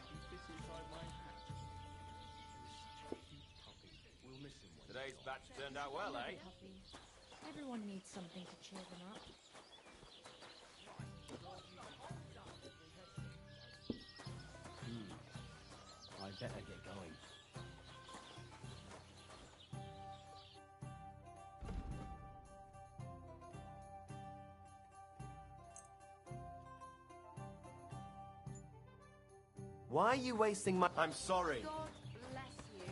he fit inside my hat. He was such a cute puppy. We'll miss him when Today's batch turned out well, eh? Puppy. Everyone needs something to cheer them up. I better get going. Why are you wasting my... I'm sorry. God bless you.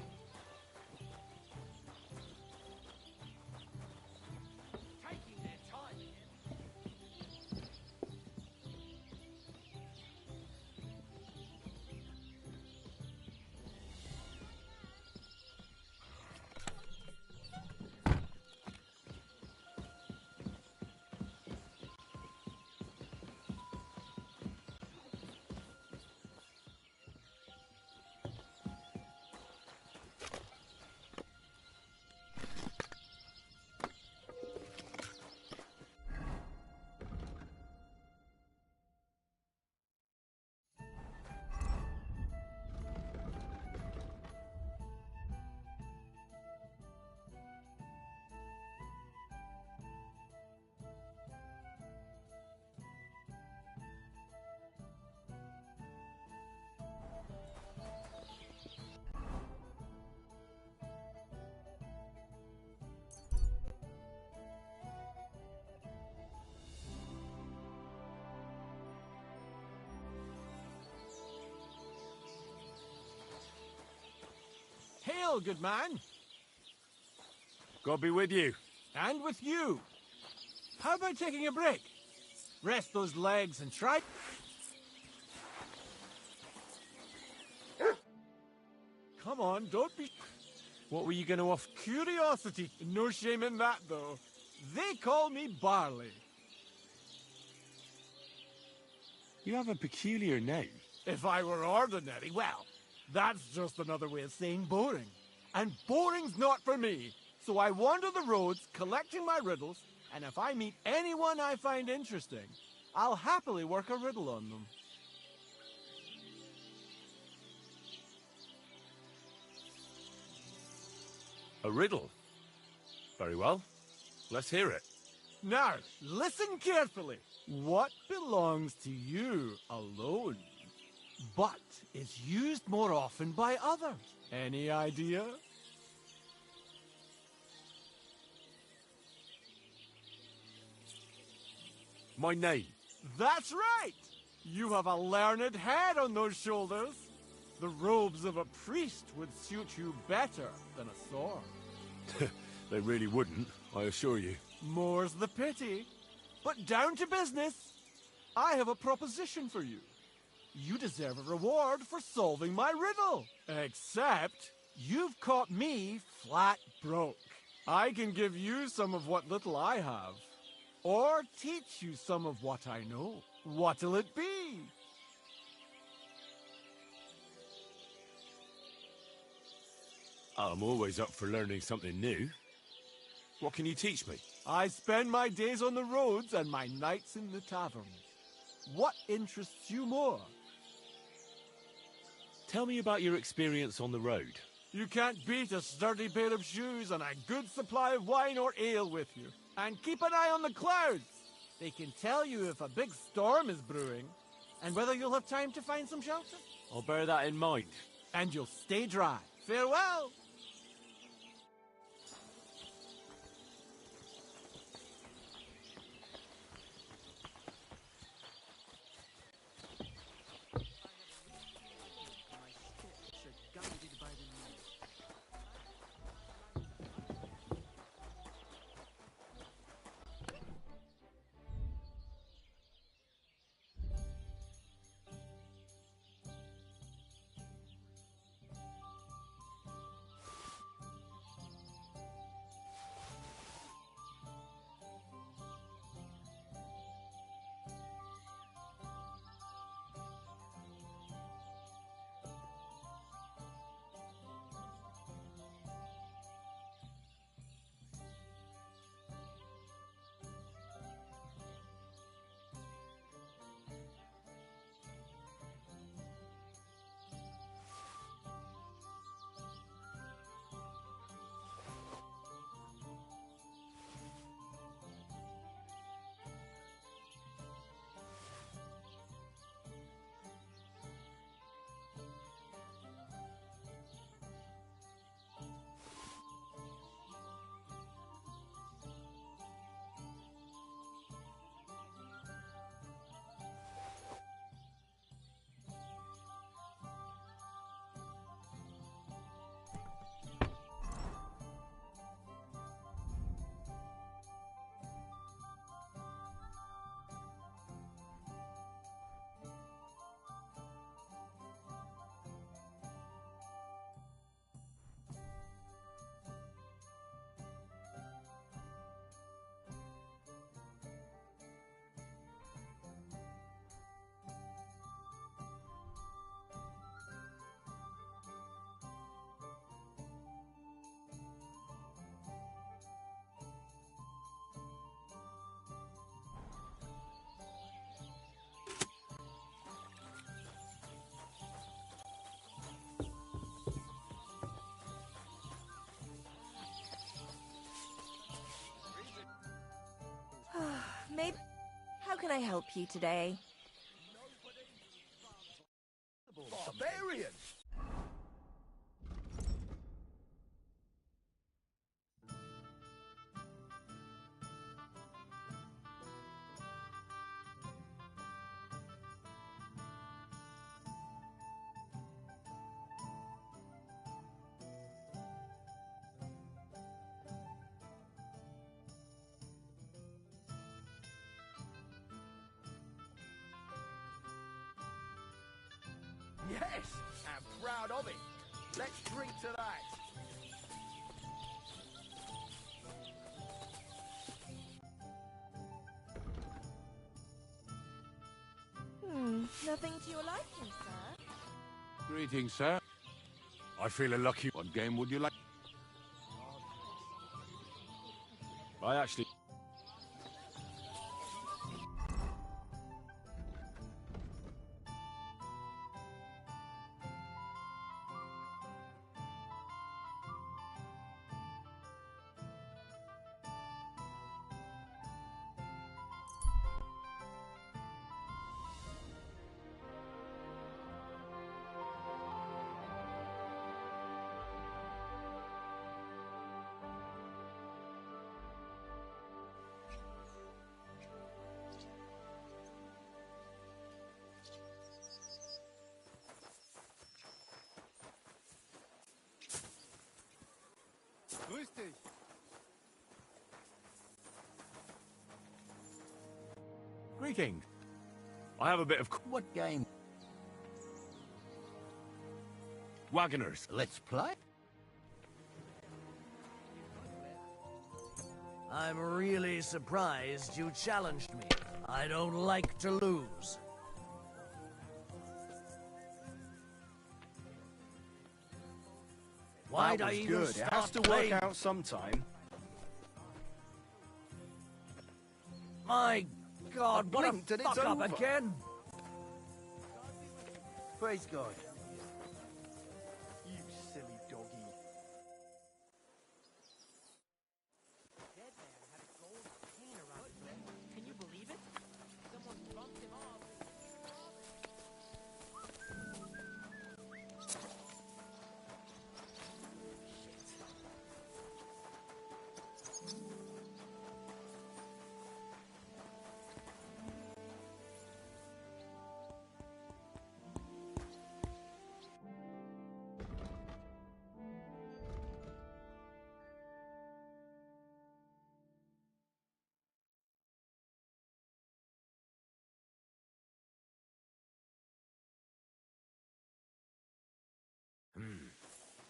Taking their time again. Hail, good man. God be with you. And with you. How about taking a break? Rest those legs and try... Come on, don't be... What were you going to offer? Curiosity. No shame in that, though. They call me Barley. You have a peculiar name. If I were ordinary, well, that's just another way of saying boring. And boring's not for me. So I wander the roads collecting my riddles, and if I meet anyone I find interesting, I'll happily work a riddle on them. A riddle? Very well. Let's hear it. Now, listen carefully. What belongs to you alone, but is used more often by others? Any idea? My name. That's right! You have a learned head on those shoulders. The robes of a priest would suit you better than a sword. They really wouldn't, I assure you. More's the pity. But down to business. I have a proposition for you. You deserve a reward for solving my riddle. Except, you've caught me flat broke. I can give you some of what little I have. Or teach you some of what I know. What'll it be? I'm always up for learning something new. What can you teach me? I spend my days on the roads and my nights in the taverns. What interests you more? Tell me about your experience on the road. You can't beat a sturdy pair of shoes and a good supply of wine or ale with you. And keep an eye on the clouds. They can tell you if a big storm is brewing and whether you'll have time to find some shelter. I'll bear that in mind. And you'll stay dry. Farewell! Maybe. How can I help you today? Barbarian! Yes, I'm proud of it. Let's drink to that. Nothing to your liking, sir? Greetings, sir. I feel a lucky... What game would you like? I actually... Grüß dich. Greetings. I have a bit of... What game? Wagoners. Let's play. I'm really surprised you challenged me. I don't like to lose. Why'd I even good. It has start to playing? work out sometime. My God, what a blinked and fuck it's up over. again! Praise God. You silly doggy. Dead man had a gold chain around his neck. Can you believe it? Someone bumped him off.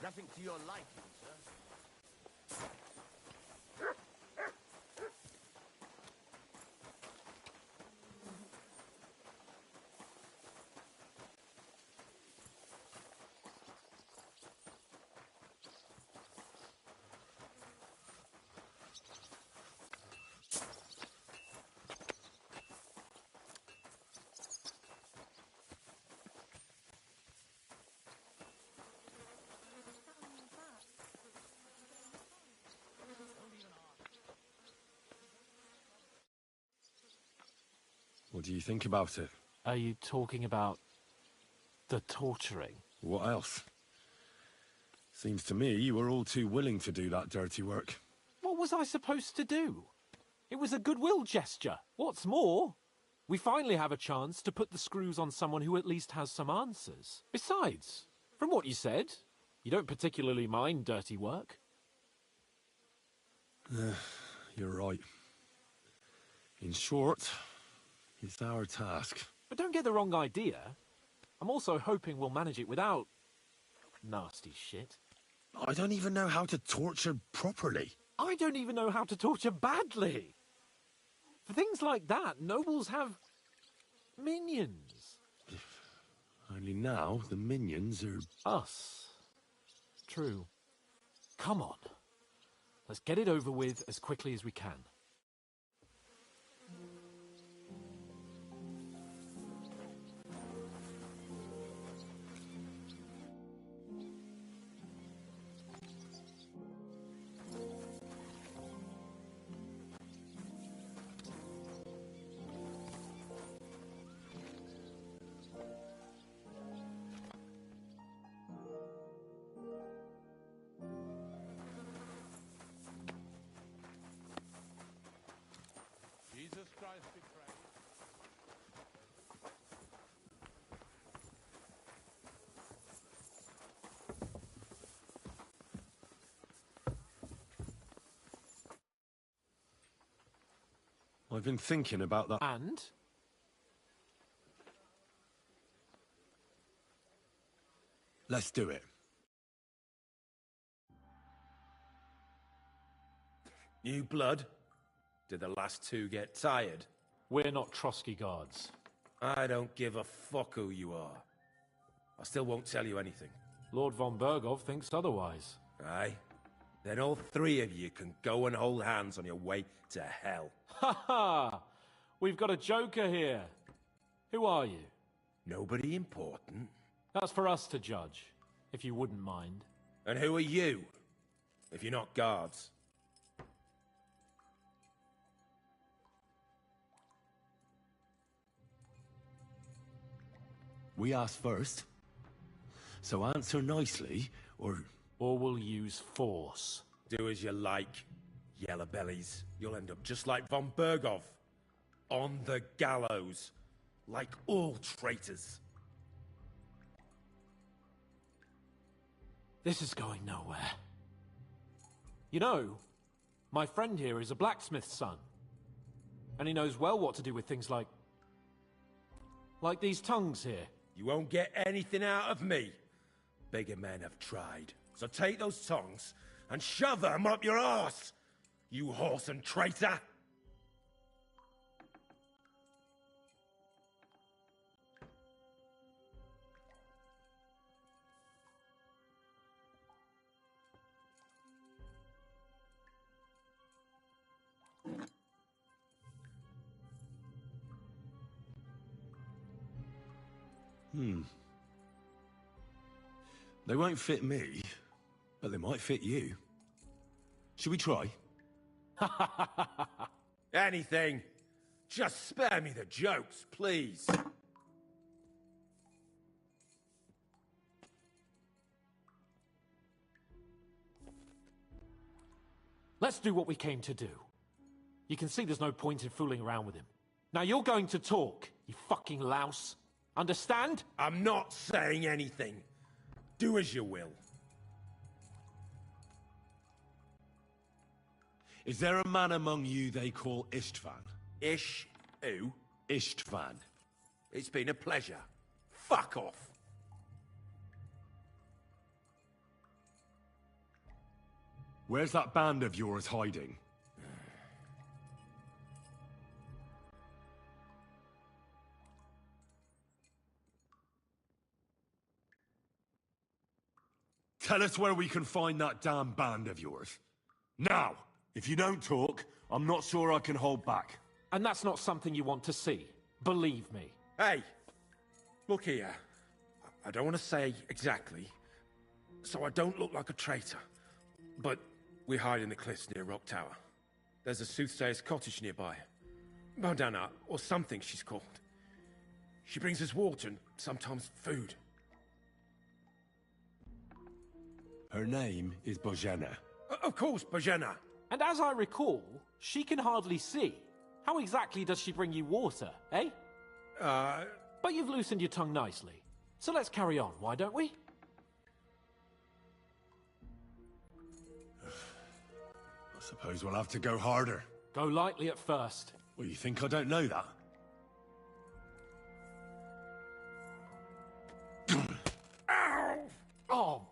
Nothing to your liking, sir. What do you think about it? Are you talking about the torturing? What else? Seems to me you were all too willing to do that dirty work. What was I supposed to do? It was a goodwill gesture. What's more, we finally have a chance to put the screws on someone who at least has some answers. Besides, from what you said, you don't particularly mind dirty work. You're right. In short, it's our task. But don't get the wrong idea. I'm also hoping we'll manage it without nasty shit. I don't even know how to torture properly. I don't even know how to torture badly. For things like that, nobles have minions. Only now the minions are... Us. True. Come on. Let's get it over with as quickly as we can. Jesus Christ be praised. I've been thinking about that. And? Let's do it. New blood? Did the last two get tired? We're not Trotsky guards. I don't give a fuck who you are. I still won't tell you anything. Lord von Bergov thinks otherwise. Aye? Then all three of you can go and hold hands on your way to hell. Ha ha! We've got a joker here. Who are you? Nobody important. That's for us to judge, if you wouldn't mind. And who are you? If you're not guards. We asked first. So answer nicely, or... Or we'll use force. Do as you like, yellow bellies. You'll end up just like von Bergov. On the gallows. Like all traitors. This is going nowhere. You know, my friend here is a blacksmith's son. And he knows well what to do with things like... Like these tongues here. You won't get anything out of me. Bigger men have tried. So take those tongs and shove them up your arse, you horse and traitor! They won't fit me, but they might fit you. Should we try? Anything. Just spare me the jokes, please. Let's do what we came to do. You can see there's no point in fooling around with him. Now you're going to talk, you fucking louse. Understand? I'm not saying anything. Do as you will. Is there a man among you they call Istvan? Ish who? Istvan. It's been a pleasure. Fuck off. Where's that band of yours hiding? Tell us where we can find that damn band of yours. Now! If you don't talk, I'm not sure I can hold back. And that's not something you want to see. Believe me. Hey! Look here. I don't want to say exactly, so I don't look like a traitor. But we hide in the cliffs near Rock Tower. There's a soothsayer's cottage nearby. Modana, or something she's called. She brings us water and sometimes food. Her name is Bojena. Of course, Bojena. And as I recall, she can hardly see. How exactly does she bring you water, eh? But you've loosened your tongue nicely. So let's carry on, why don't we? I suppose we'll have to go harder. Go lightly at first. Well, you think I don't know that? Ow! Oh,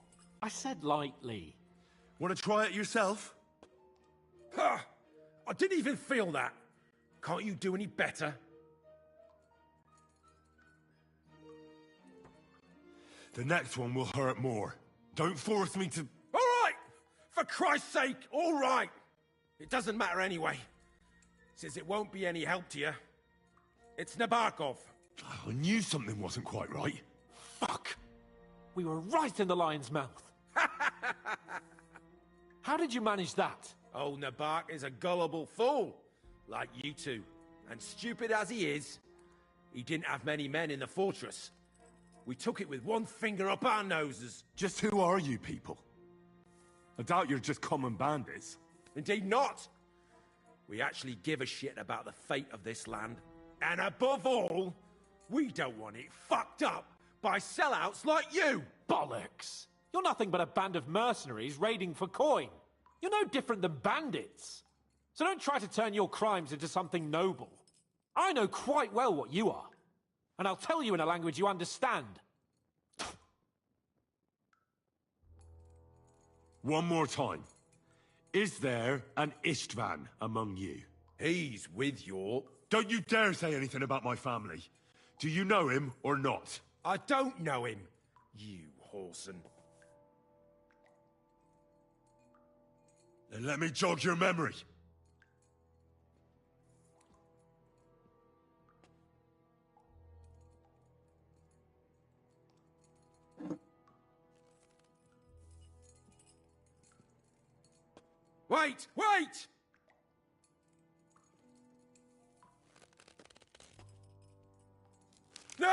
I said lightly. Want to try it yourself? Huh! I didn't even feel that. Can't you do any better? The next one will hurt more. Don't force me to... All right! For Christ's sake, all right! It doesn't matter anyway, since it won't be any help to you. It's Nabokov. I knew something wasn't quite right. Fuck! We were right in the lion's mouth. How did you manage that? Old Nabok is a gullible fool, like you two. And stupid as he is, he didn't have many men in the fortress. We took it with one finger up our noses. Just who are you people? I doubt you're just common bandits. Indeed not. We actually give a shit about the fate of this land. And above all, we don't want it fucked up by sellouts like you! Bollocks! You're nothing but a band of mercenaries raiding for coin. You're no different than bandits. So don't try to turn your crimes into something noble. I know quite well what you are. And I'll tell you in a language you understand. One more time. Is there an Istvan among you? He's with your... Don't you dare say anything about my family. Do you know him or not? I don't know him, you whoreson. Then let me jog your memory. Wait! Wait! No!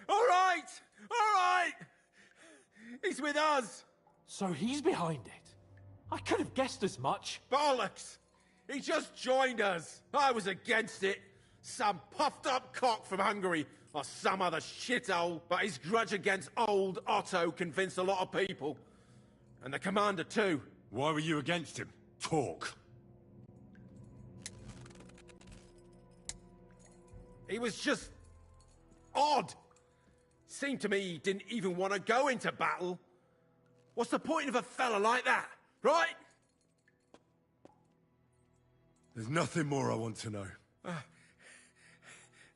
All right! All right! He's with us! So he's behind it? I could have guessed as much. Bollocks! He just joined us. I was against it. Some puffed up cock from Hungary or some other shithole, but his grudge against old Otto convinced a lot of people. And the commander too. Why were you against him? Talk. He was just odd. Seemed to me he didn't even want to go into battle. What's the point of a fella like that, right? There's nothing more I want to know.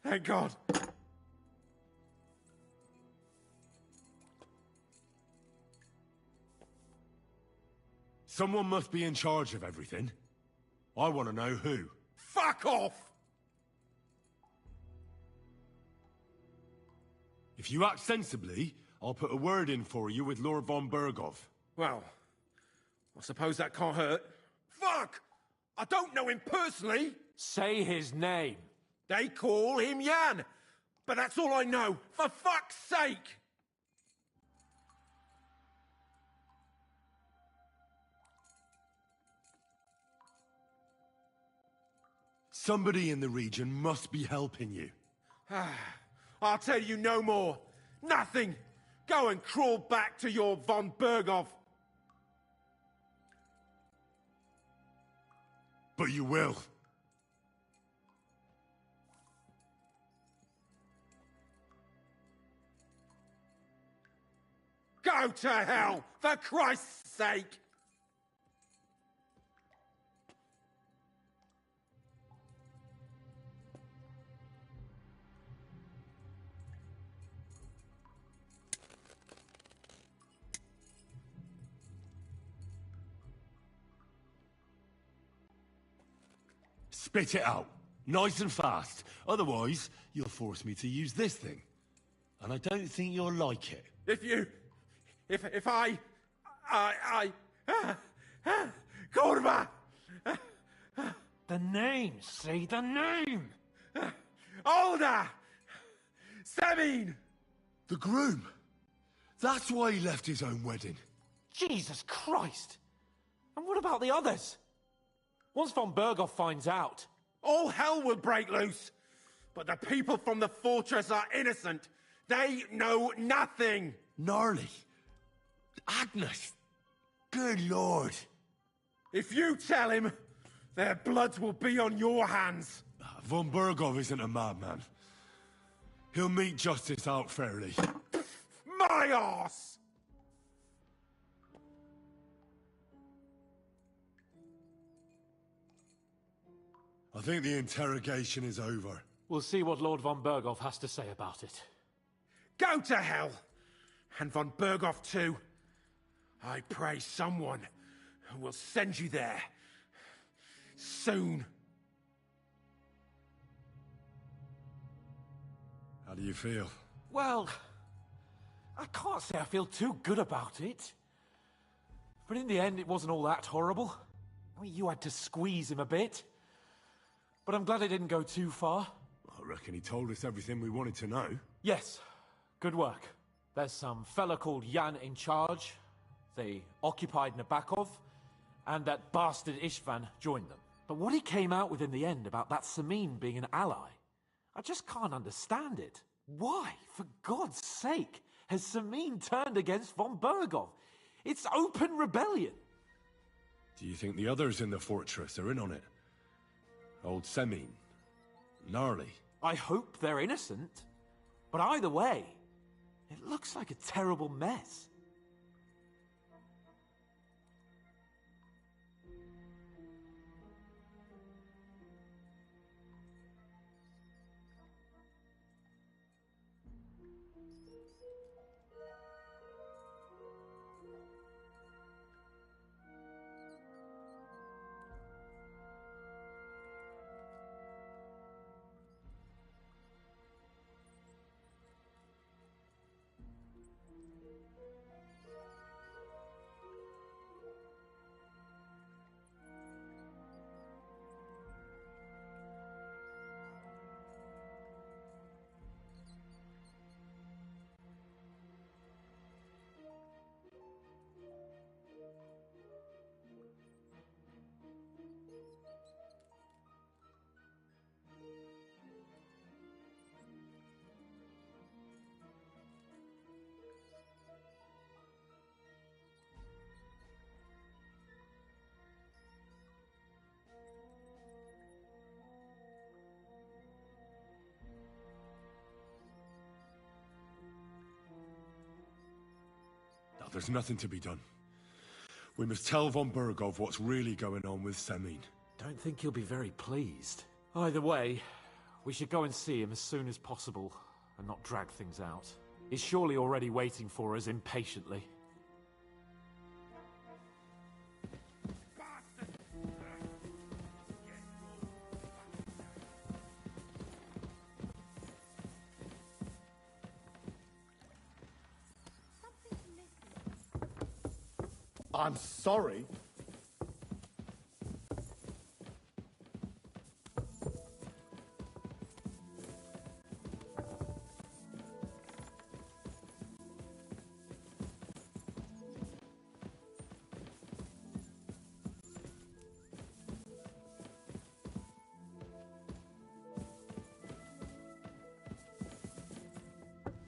Thank God. Someone must be in charge of everything. I want to know who. Fuck off! If you act sensibly, I'll put a word in for you with Lord von Berghoff. Well, I suppose that can't hurt. Fuck! I don't know him personally. Say his name. They call him Jan. But that's all I know. For fuck's sake! Somebody in the region must be helping you. I'll tell you no more. Nothing. Go and crawl back to your von Berghoff. But you will. Go to hell, for Christ's sake! Spit it out, nice and fast. Otherwise, you'll force me to use this thing. And I don't think you'll like it. If I... Kurva! The name, say the name! Older! Sabine! The groom. That's why he left his own wedding. Jesus Christ! And what about the others? Once von Berghoff finds out... All hell will break loose! But the people from the fortress are innocent. They know nothing! Gnarly. Agnes. Good Lord. If you tell him, their bloods will be on your hands. Von Berghoff isn't a madman. He'll mete justice out fairly. My arse! I think the interrogation is over. We'll see what Lord von Berghoff has to say about it. Go to hell! And von Berghoff too. I pray someone will send you there. Soon. How do you feel? Well, I can't say I feel too good about it. But in the end, it wasn't all that horrible. I mean, you had to squeeze him a bit. But I'm glad it didn't go too far. I reckon he told us everything we wanted to know. Yes, good work. There's some fella called Jan in charge. They occupied Nabokov, and that bastard Istvan joined them. But what he came out with in the end about that Samin being an ally, I just can't understand it. Why, for God's sake, has Samin turned against von Berghoff? It's open rebellion. Do you think the others in the fortress are in on it? Old Semin. Gnarly. I hope they're innocent. But either way, it looks like a terrible mess. there's nothing to be done. We must tell von Burgov what's really going on with Semin. Don't think he'll be very pleased. Either way, we should go and see him as soon as possible and not drag things out. He's surely already waiting for us impatiently. I'm sorry.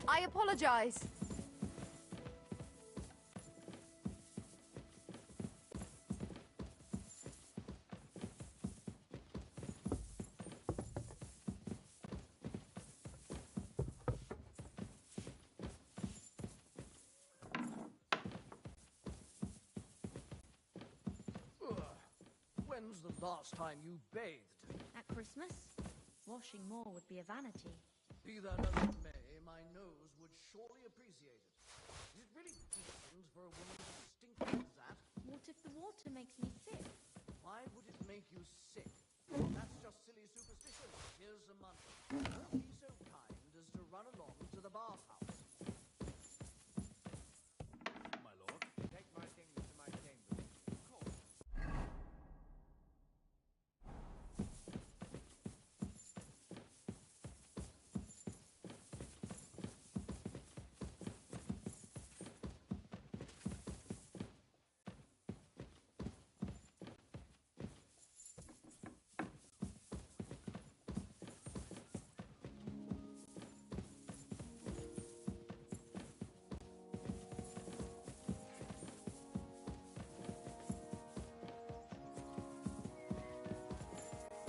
I apologize. When's the last time you bathed? At Christmas? Washing more would be a vanity. Be that as it may, my nose would surely appreciate it. Is it really decent for a woman to stink like that? What if the water makes me sick? Why would it make you sick? That's just silly superstition. Here's some money. Be so kind as to run along to the bathhouse. My lord, take my things to my chamber.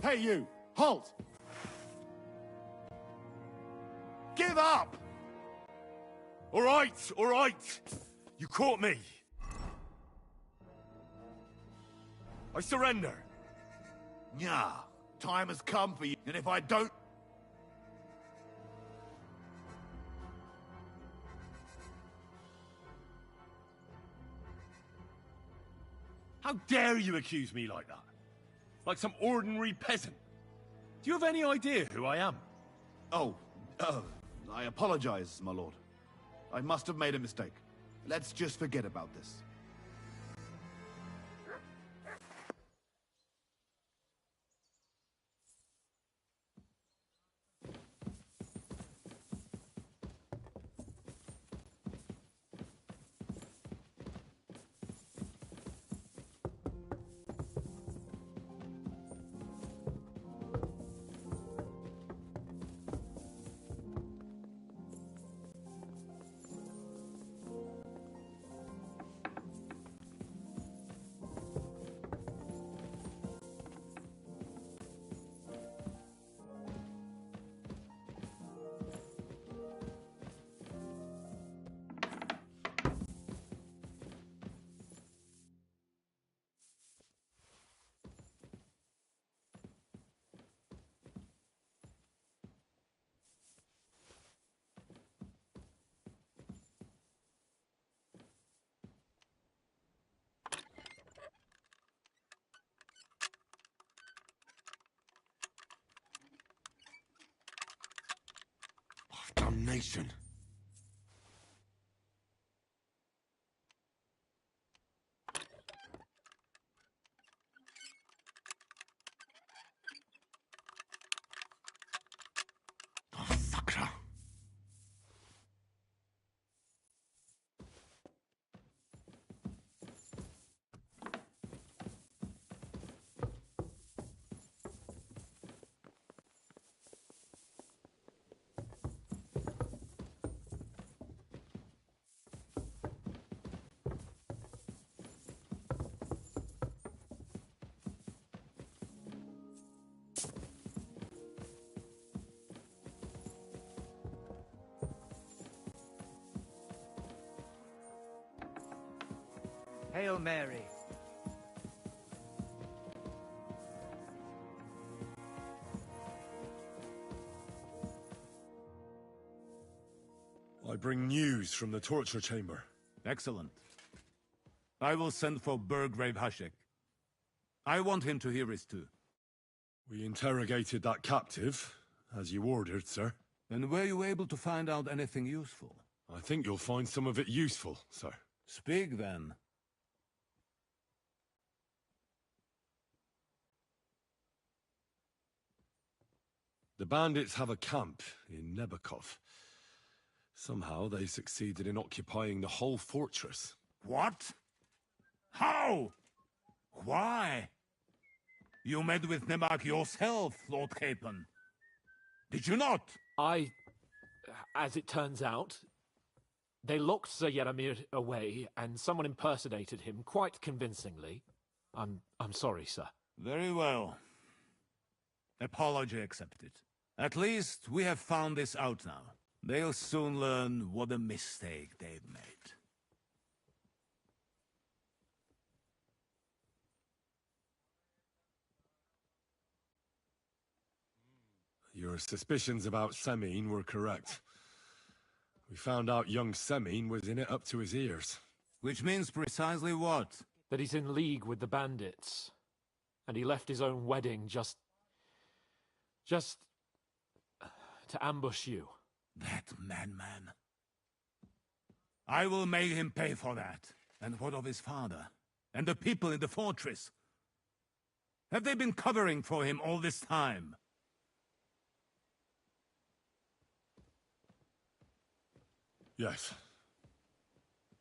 Hey, you! Halt! Give up! All right, all right. You caught me. I surrender. Nah, time has come for you, and if I don't... How dare you accuse me like that? Like some ordinary peasant. Do you have any idea who I am? Oh, I apologize, my lord. I must have made a mistake. Let's just forget about this. Damnation. Sacra. Hail Mary. I bring news from the torture chamber. Excellent. I will send for Burgrave Hashek. I want him to hear it too. We interrogated that captive, as you ordered, sir. And were you able to find out anything useful? I think you'll find some of it useful, sir. Speak, then. The bandits have a camp in Nebakov. Somehow they succeeded in occupying the whole fortress. What? How? Why? You met with Nebak yourself, Lord Capon. Did you not? As it turns out, they locked Sir Yaramir away, and someone impersonated him quite convincingly. I'm sorry, sir. Very well. Apology accepted. At least we have found this out now. They'll soon learn what a mistake they've made. Your suspicions about Semine were correct. We found out young Semine was in it up to his ears. Which means precisely what? That he's in league with the bandits. And he left his own wedding just to ambush you. That madman. I will make him pay for that. And what of his father? And the people in the fortress? Have they been covering for him all this time? Yes.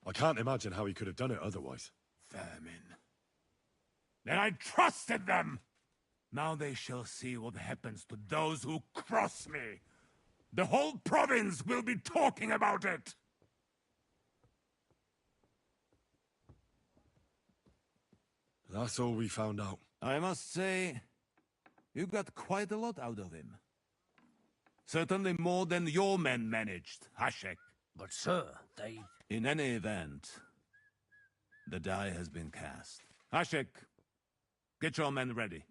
I can't imagine how he could have done it otherwise. Vermin. Then I trusted them! Now they shall see what happens to those who cross me. The whole province will be talking about it! That's all we found out. I must say, you got quite a lot out of him. Certainly more than your men managed, Hashek. But sir, they... In any event, the die has been cast. Hashek, get your men ready.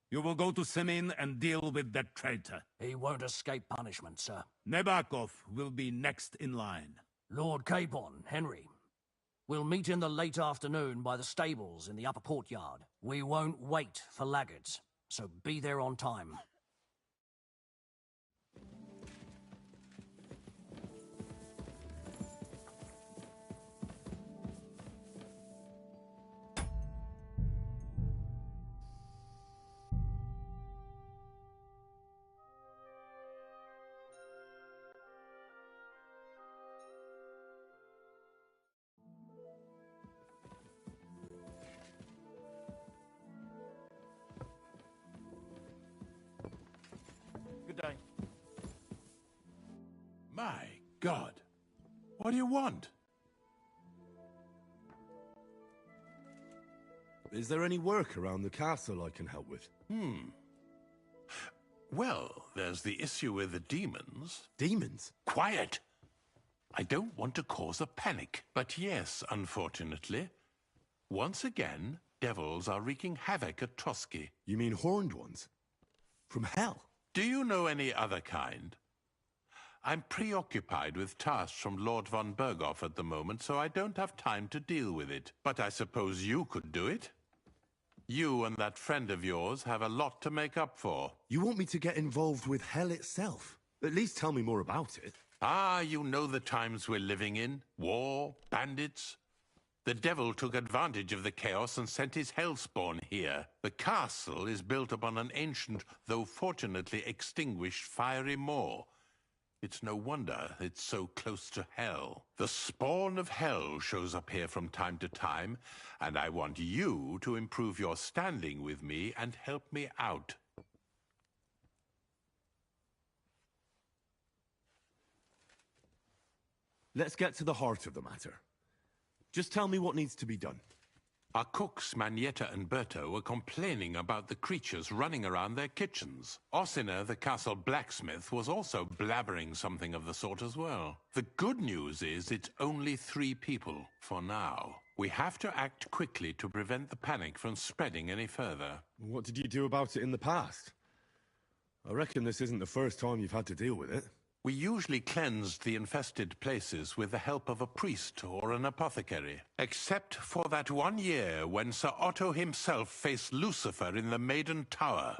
You will go to Semine and deal with that traitor. He won't escape punishment, sir. Nebakov will be next in line. Lord Capon, Henry. We'll meet in the late afternoon by the stables in the upper courtyard. We won't wait for laggards, so be there on time. Good day. My God. What do you want? Is there any work around the castle I can help with? Well, there's the issue with the demons. Demons? Quiet! I don't want to cause a panic, but yes, unfortunately. Once again, devils are wreaking havoc at Trotsky. You mean horned ones? From hell? Do you know any other kind? I'm preoccupied with tasks from Lord von Berghoff at the moment, so I don't have time to deal with it. But I suppose you could do it? You and that friend of yours have a lot to make up for. You want me to get involved with hell itself? At least tell me more about it. Ah, you know the times we're living in. War, bandits. The devil took advantage of the chaos and sent his hellspawn here. The castle is built upon an ancient, though fortunately extinguished, fiery moor. It's no wonder it's so close to hell. The spawn of hell shows up here from time to time, and I want you to improve your standing with me and help me out. Let's get to the heart of the matter. Just tell me what needs to be done. Our cooks, Manietta and Berto, were complaining about the creatures running around their kitchens. Ossiner, the castle blacksmith, was also blabbering something of the sort as well. The good news is it's only 3 people, for now. We have to act quickly to prevent the panic from spreading any further. What did you do about it in the past? I reckon this isn't the first time you've had to deal with it. We usually cleansed the infested places with the help of a priest or an apothecary. Except for that one year when Sir Otto himself faced Lucifer in the Maiden Tower.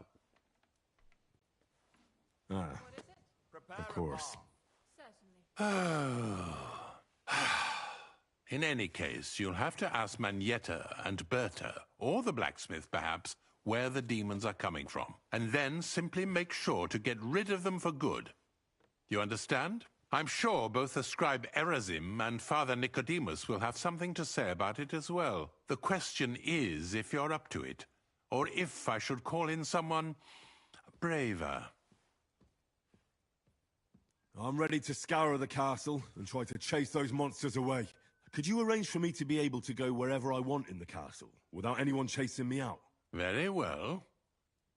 Ah, of course. In any case, you'll have to ask Manietta and Berta, or the blacksmith perhaps, where the demons are coming from. And then simply make sure to get rid of them for good. You understand? I'm sure both the scribe Erazim and Father Nicodemus will have something to say about it as well. The question is if you're up to it, or if I should call in someone braver. I'm ready to scour the castle and try to chase those monsters away. Could you arrange for me to be able to go wherever I want in the castle, without anyone chasing me out? Very well.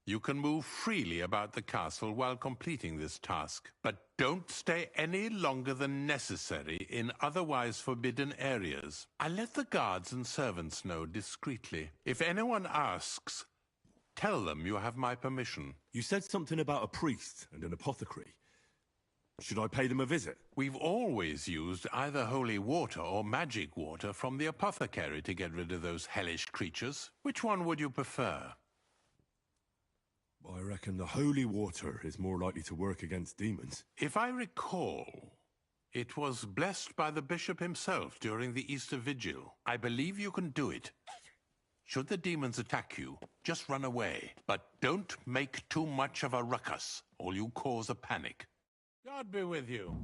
You can move freely about the castle while completing this task, but don't stay any longer than necessary in otherwise forbidden areas. I'll let the guards and servants know discreetly. If anyone asks, tell them you have my permission. You said something about a priest and an apothecary. Should I pay them a visit? We've always used either holy water or magic water from the apothecary to get rid of those hellish creatures. Which one would you prefer? I reckon the holy water is more likely to work against demons. If I recall, it was blessed by the bishop himself during the Easter Vigil. I believe you can do it. Should the demons attack you, just run away. But don't make too much of a ruckus, or you cause a panic. God be with you.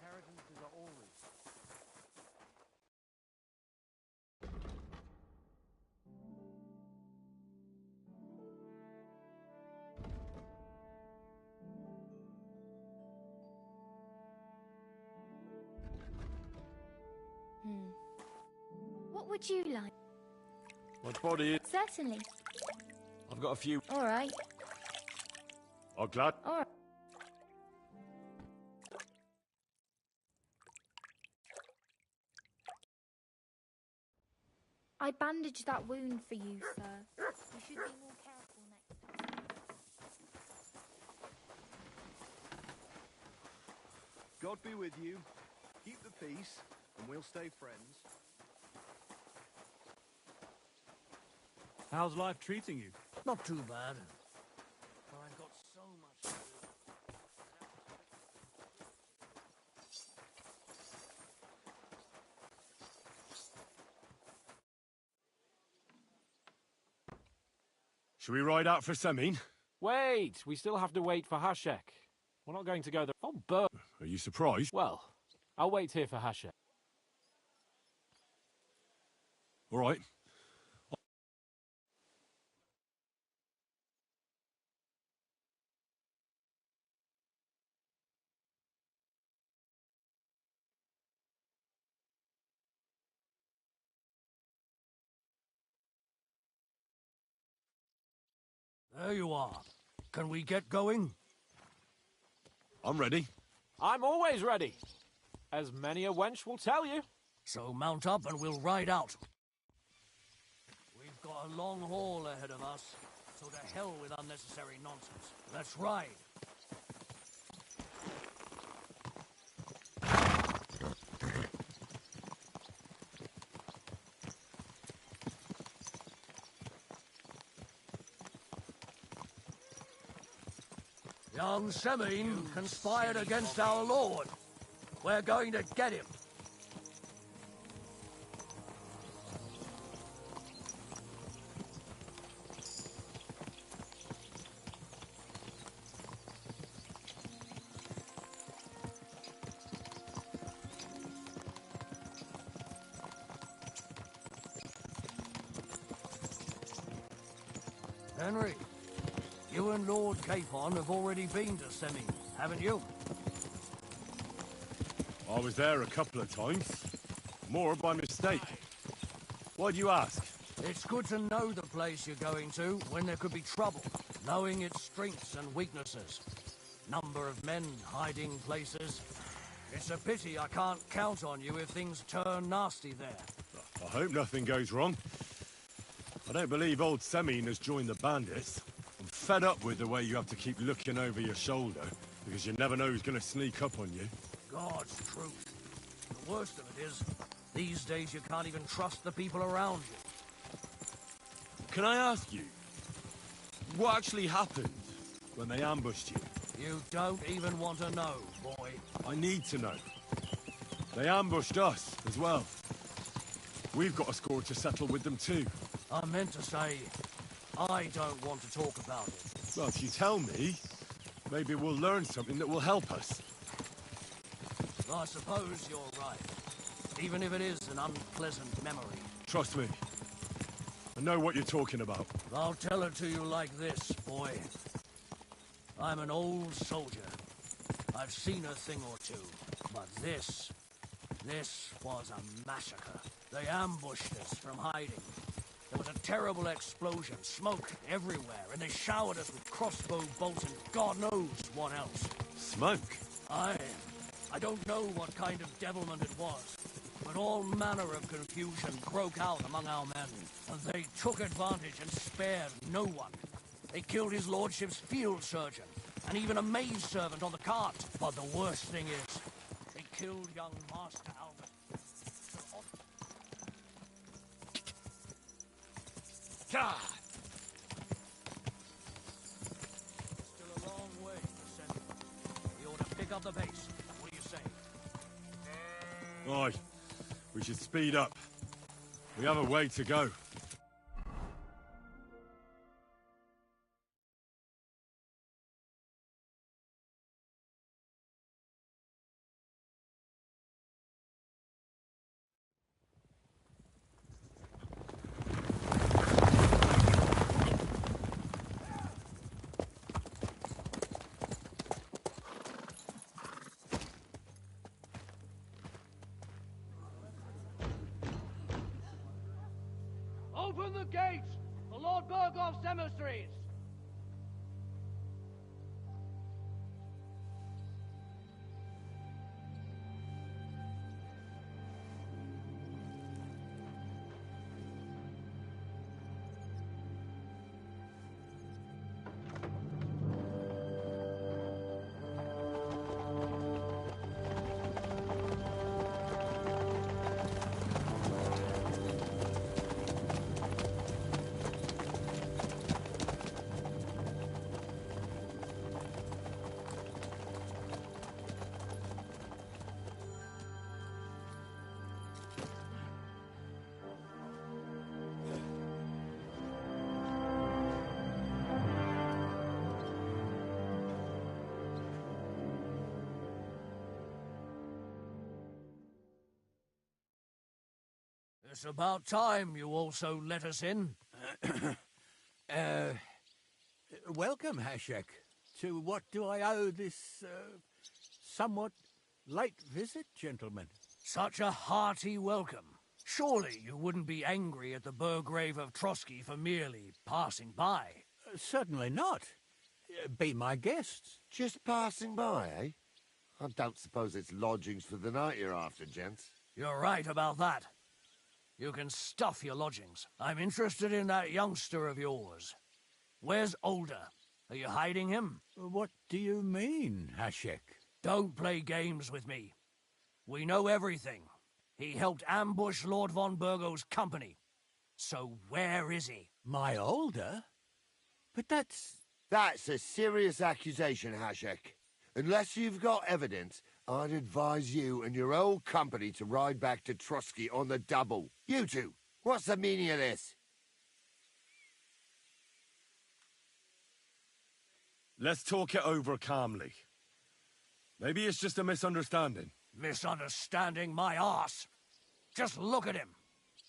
Inheritances are always. What would you like? My body. Certainly. I've got a few. All right. I'm glad. All right. I bandaged that wound for you, sir. You should be more careful next time. God be with you. Keep the peace, and we'll stay friends. How's life treating you? Not too bad. But I've got so much to do. Should we ride out for Semin? Wait! We still have to wait for Hashek. We're not going to go there. Oh, Bert. Are you surprised? Well, I'll wait here for Hashek. All right. There you are. Can we get going? I'm ready. I'm always ready. As many a wench will tell you. So mount up and we'll ride out. We've got a long haul ahead of us, so to hell with unnecessary nonsense. Let's ride. Young Semine conspired against our Lord. We're going to get him. Henry, you and Lord Capon have already been to Semine, haven't you? I was there a couple of times. More by mistake. Why do you ask? It's good to know the place you're going to when there could be trouble, knowing its strengths and weaknesses. Number of men hiding places. It's a pity I can't count on you if things turn nasty there. I hope nothing goes wrong. I don't believe old Semine has joined the bandits. I'm fed up with the way you have to keep looking over your shoulder, because you never know who's going to sneak up on you. God's truth. The worst of it is, these days you can't even trust the people around you. Can I ask you, what actually happened when they ambushed you? You don't even want to know, boy. I need to know. They ambushed us as well. We've got a score to settle with them too. I meant to say, I don't want to talk about it. Well, if you tell me, maybe we'll learn something that will help us. I suppose you're right. Even if it is an unpleasant memory. Trust me. I know what you're talking about. I'll tell it to you like this, boy. I'm an old soldier. I've seen a thing or two. But this was a massacre. They ambushed us from hiding. There was a terrible explosion, smoke everywhere, and they showered us with crossbow bolts and God knows what else. Smoke? I don't know what kind of devilment it was, but all manner of confusion broke out among our men, and they took advantage and spared no one. They killed his lordship's field surgeon, and even a maid servant on the cart. But the worst thing is, they killed young Master Albert. God! Still a long way to send. We ought to pick up the pace. What do you say? Aye. We should speed up. We have a way to go. Open the gates for Lord Burgoff's emissaries! It's about time you also let us in. Welcome, Hashek. To what do I owe this, somewhat late visit, gentlemen? Such a hearty welcome. Surely you wouldn't be angry at the Burgrave of Trotsky for merely passing by. Certainly not. Be my guests. Just passing by, eh? I don't suppose it's lodgings for the night you're after, gents. You're right about that. You can stuff your lodgings. I'm interested in that youngster of yours. Where's Older? Are you hiding him? What do you mean, Hashek? Don't play games with me. We know everything. He helped ambush Lord von Burgo's company. So where is he? My Older? But that's... That's a serious accusation, Hashek. Unless you've got evidence, I'd advise you and your old company to ride back to Trotsky on the double. You two, what's the meaning of this? Let's talk it over calmly. Maybe it's just a misunderstanding. Misunderstanding my arse. Just look at him.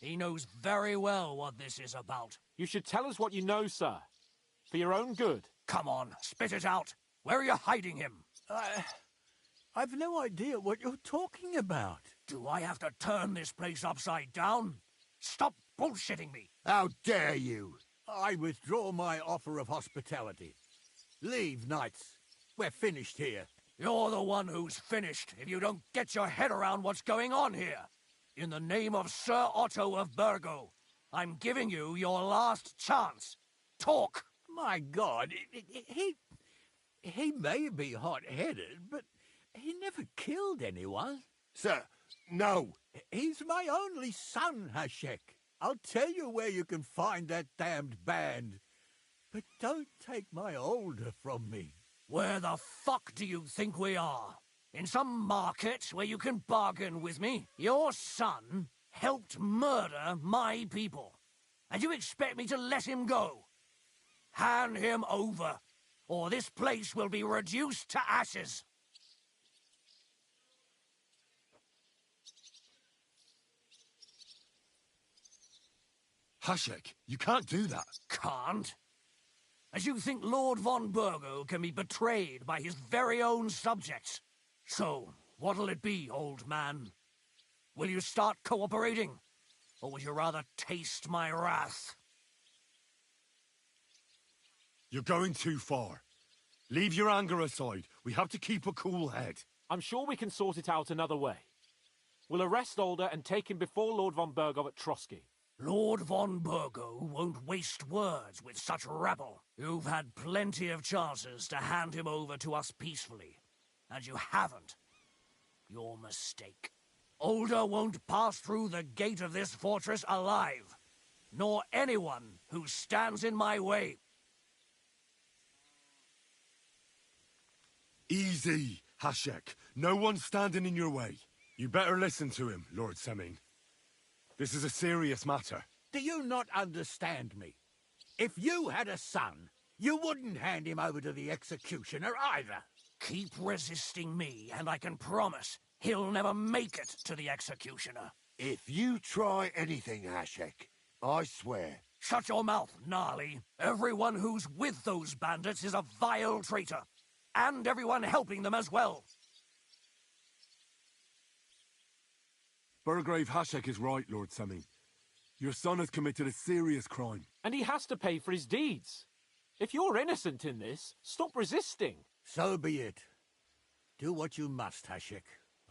He knows very well what this is about. You should tell us what you know, sir. For your own good. Come on, spit it out. Where are you hiding him? I've no idea what you're talking about. Do I have to turn this place upside down? Stop bullshitting me. How dare you? I withdraw my offer of hospitality. Leave, knights. We're finished here. You're the one who's finished if you don't get your head around what's going on here. In the name of Sir Otto of Burgo, I'm giving you your last chance. Talk! My God, he may be hot-headed, but he never killed anyone. Sir, no. He's my only son, Hashek. I'll tell you where you can find that damned band. But don't take my Older from me. Where the fuck do you think we are? In some market where you can bargain with me? Your son helped murder my people. And you expect me to let him go? Hand him over, or this place will be reduced to ashes. Hashek, you can't do that. Can't? As you think Lord von Burgo can be betrayed by his very own subjects. So, what'll it be, old man? Will you start cooperating? Or would you rather taste my wrath? You're going too far. Leave your anger aside. We have to keep a cool head. I'm sure we can sort it out another way. We'll arrest Older and take him before Lord von Burgo at Trotsky. Lord von Burgo won't waste words with such rabble. You've had plenty of chances to hand him over to us peacefully, and you haven't. Your mistake. Older won't pass through the gate of this fortress alive, nor anyone who stands in my way. Easy, Hashek. No one's standing in your way. You better listen to him, Lord Seming. This is a serious matter. Do you not understand me? If you had a son, you wouldn't hand him over to the executioner either. Keep resisting me, and I can promise he'll never make it to the executioner. If you try anything, Hashek, I swear. Shut your mouth, Gnarly. Everyone who's with those bandits is a vile traitor. And everyone helping them as well. Burgrave Hashek is right, Lord Seming. Your son has committed a serious crime. And he has to pay for his deeds. If you're innocent in this, stop resisting. So be it. Do what you must, Hashek.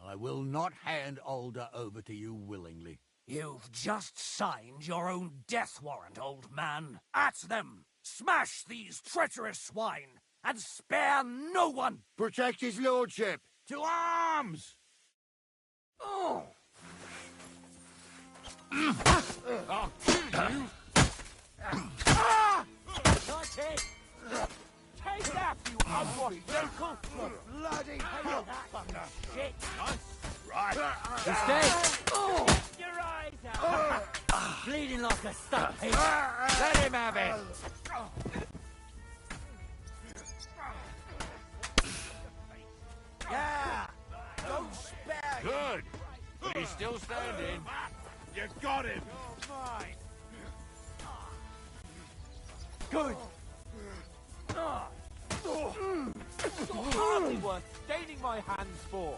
I will not hand Older over to you willingly. You've just signed your own death warrant, old man. At them! Smash these treacherous swine! And spare no one! Protect his lordship! To arms! Oh! I'll kill you! That's it! Take that, you unwanted local! Bloody hell! Shit! Right! He's dead! Oh! Get your eyes out! Bleeding like a stuck pig! Let him have it! Yeah! Don't spare him! Good! But he's still standing. You got him! Good! Hardly worth staining my hands for.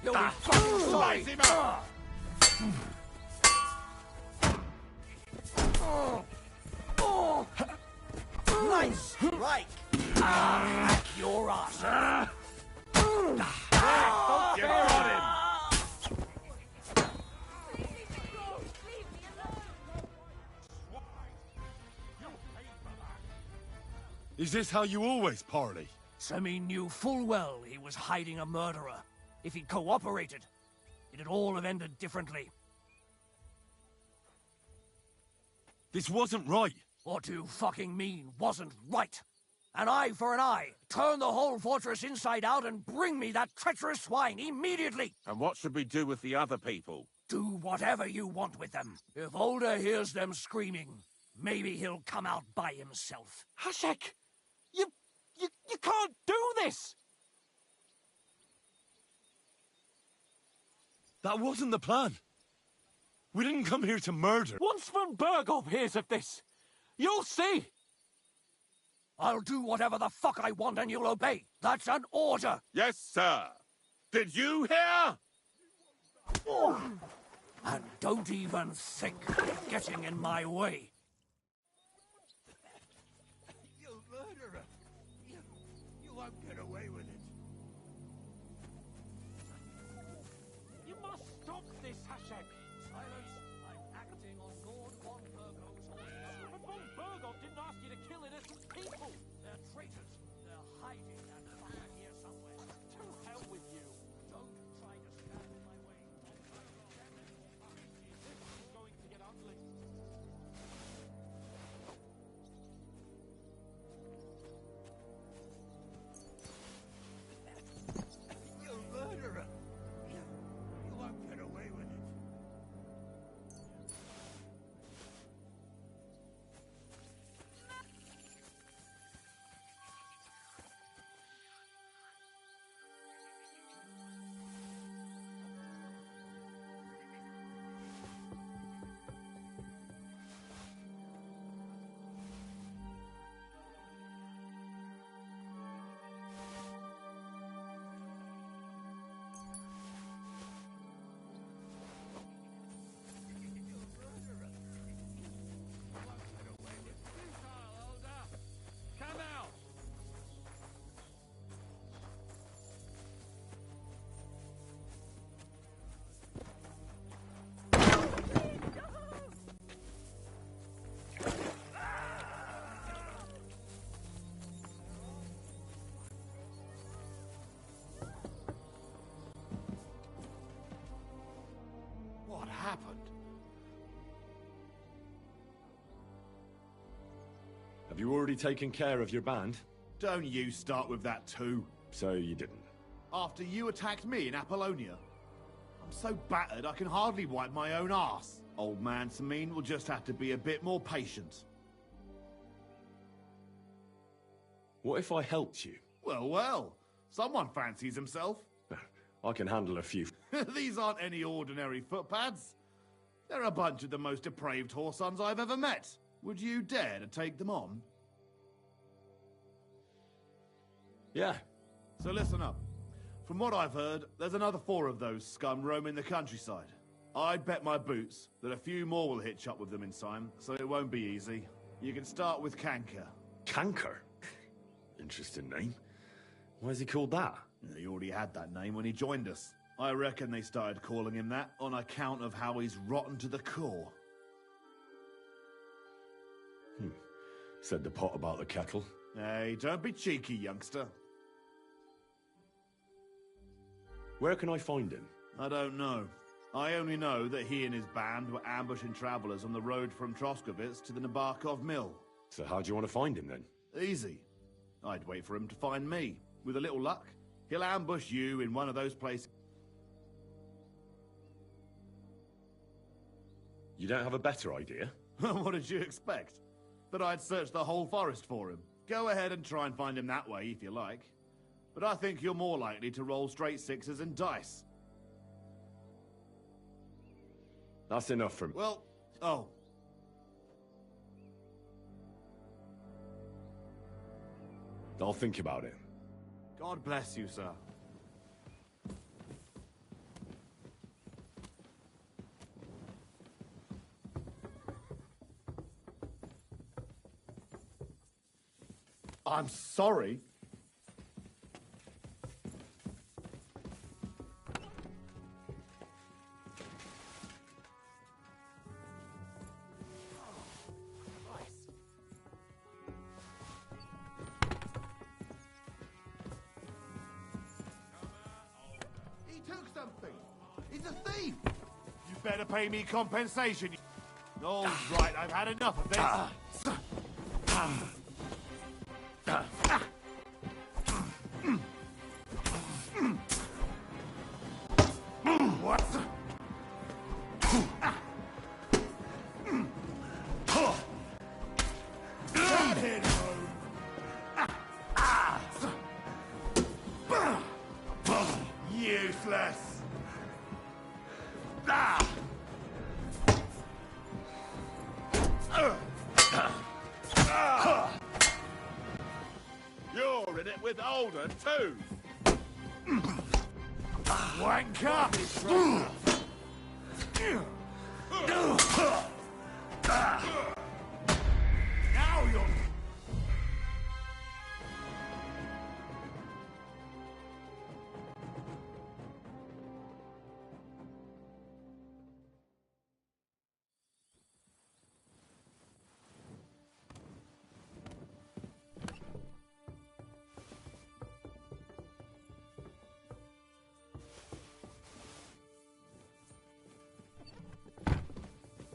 You'll be fucking sorry! Slice him up! I strike, I'll hack your ass. You got him! Is this how you always parley? Semi knew full well he was hiding a murderer. If he'd cooperated, it'd all have ended differently. This wasn't right. What you fucking mean wasn't right? An eye for an eye. Turn the whole fortress inside out and bring me that treacherous swine immediately. And what should we do with the other people? Do whatever you want with them. If Older hears them screaming, maybe he'll come out by himself. Hashek! You can't do this! That wasn't the plan. We didn't come here to murder. Once Von Bergov hears of this, you'll see! I'll do whatever the fuck I want and you'll obey. That's an order. Yes, sir. Did you hear? And don't even think of getting in my way. You murderer! You won't get away with it. You must stop this, Hashek! Silence! I'm acting on Lord Von Bergov's orders. But Von Bergov didn't ask you to kill innocent people! They're traitors. They're hiding that fucker here somewhere. To hell with you! Don't try to stand in my way. This is going to get ugly. You murderer! You won't get away with it. Come out! What happened? Have you already taken care of your band? Don't you start with that too. So you didn't. After you attacked me in Apollonia. I'm so battered I can hardly wipe my own arse. Old man Samin will just have to be a bit more patient. What if I helped you? Well, well. Someone fancies himself. I can handle a few. These aren't any ordinary footpads. They're a bunch of the most depraved whoresons I've ever met. Would you dare to take them on? Yeah. So listen up. From what I've heard, there's another 4 of those scum roaming the countryside. I'd bet my boots that a few more will hitch up with them in time, so it won't be easy. You can start with Canker. Canker? Interesting name. Why is he called that? He already had that name when he joined us. I reckon they started calling him that on account of how he's rotten to the core. Said the pot about the kettle. Hey, don't be cheeky, youngster. Where can I find him? I don't know. I only know that he and his band were ambushing travelers on the road from Troskovitz to the Nabarkov mill. So how do you want to find him then? Easy. I'd wait for him to find me. With a little luck, he'll ambush you in one of those places. You don't have a better idea? What did you expect? That I'd search the whole forest for him? Go ahead and try and find him that way if you like. But I think you're more likely to roll straight 6s and dice. That's enough from... Well, oh. I'll think about it. God bless you, sir. I'm sorry. He took something. He's a thief. You better pay me compensation. All right, I've had enough of this. What? Get him home. Useless. You're in it with Alden, too. Wanker! Now you're...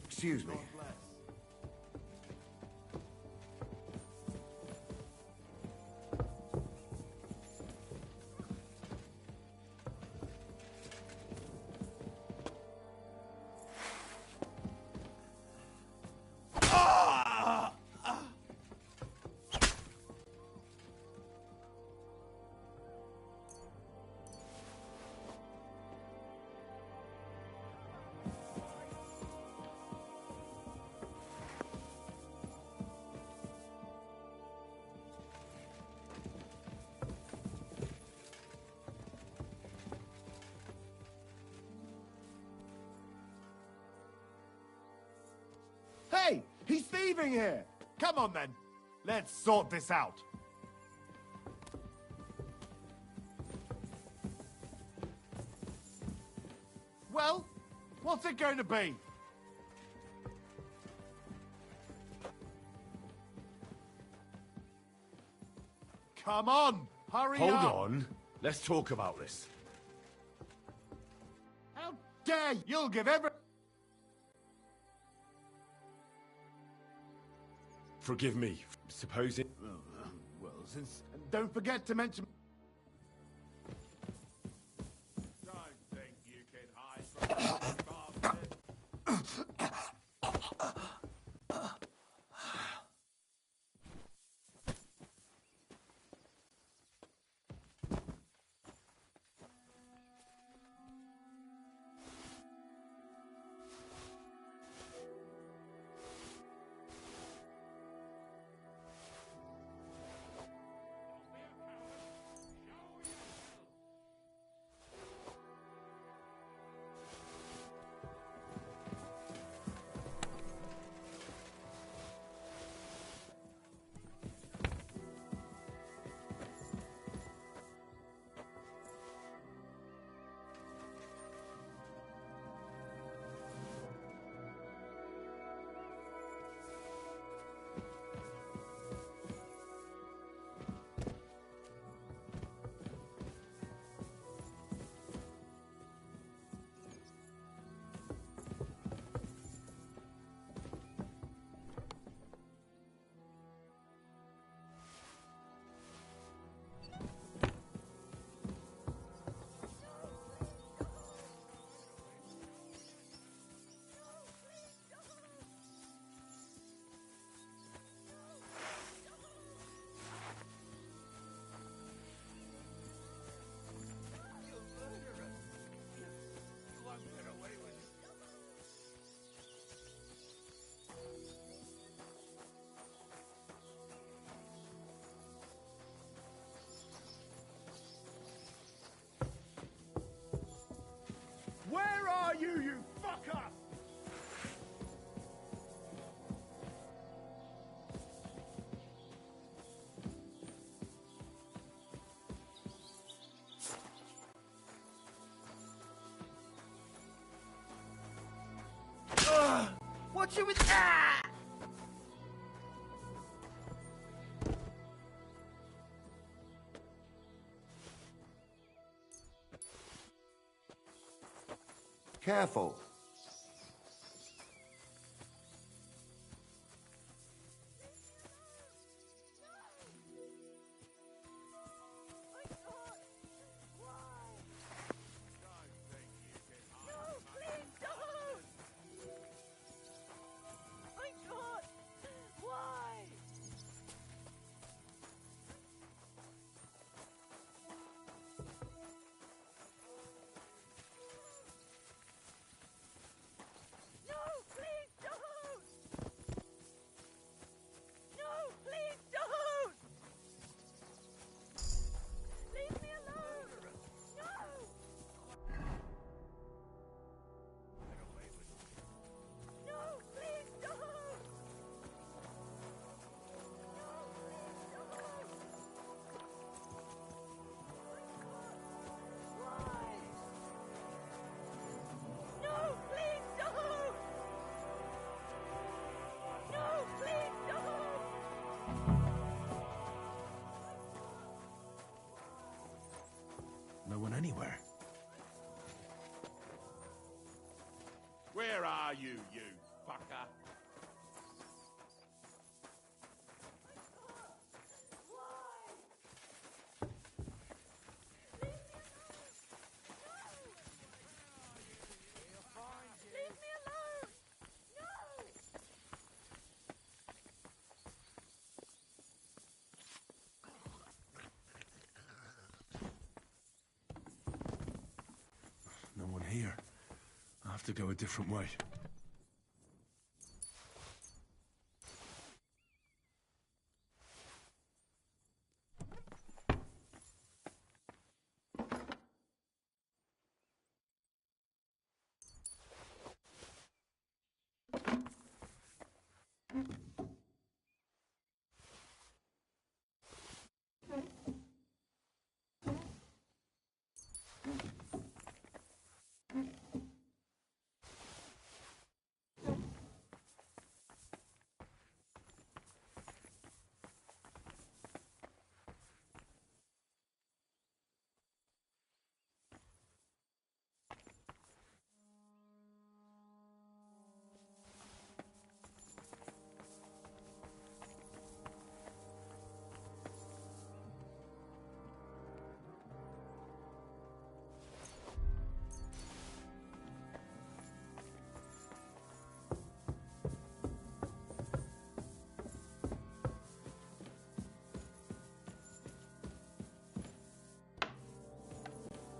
Excuse me. Hey, he's thieving here. Come on, then. Let's sort this out. Well, what's it going to be? Come on, hurry Hold up. on. Let's talk about this. How dare you? You'll give every... Forgive me. Supposing... Well, since... And don't forget to mention... Don't think you can hide from the bastard. hit you with... Ah! Careful. No one anywhere. Where are you, you fucker? No one here. I have to go a different way.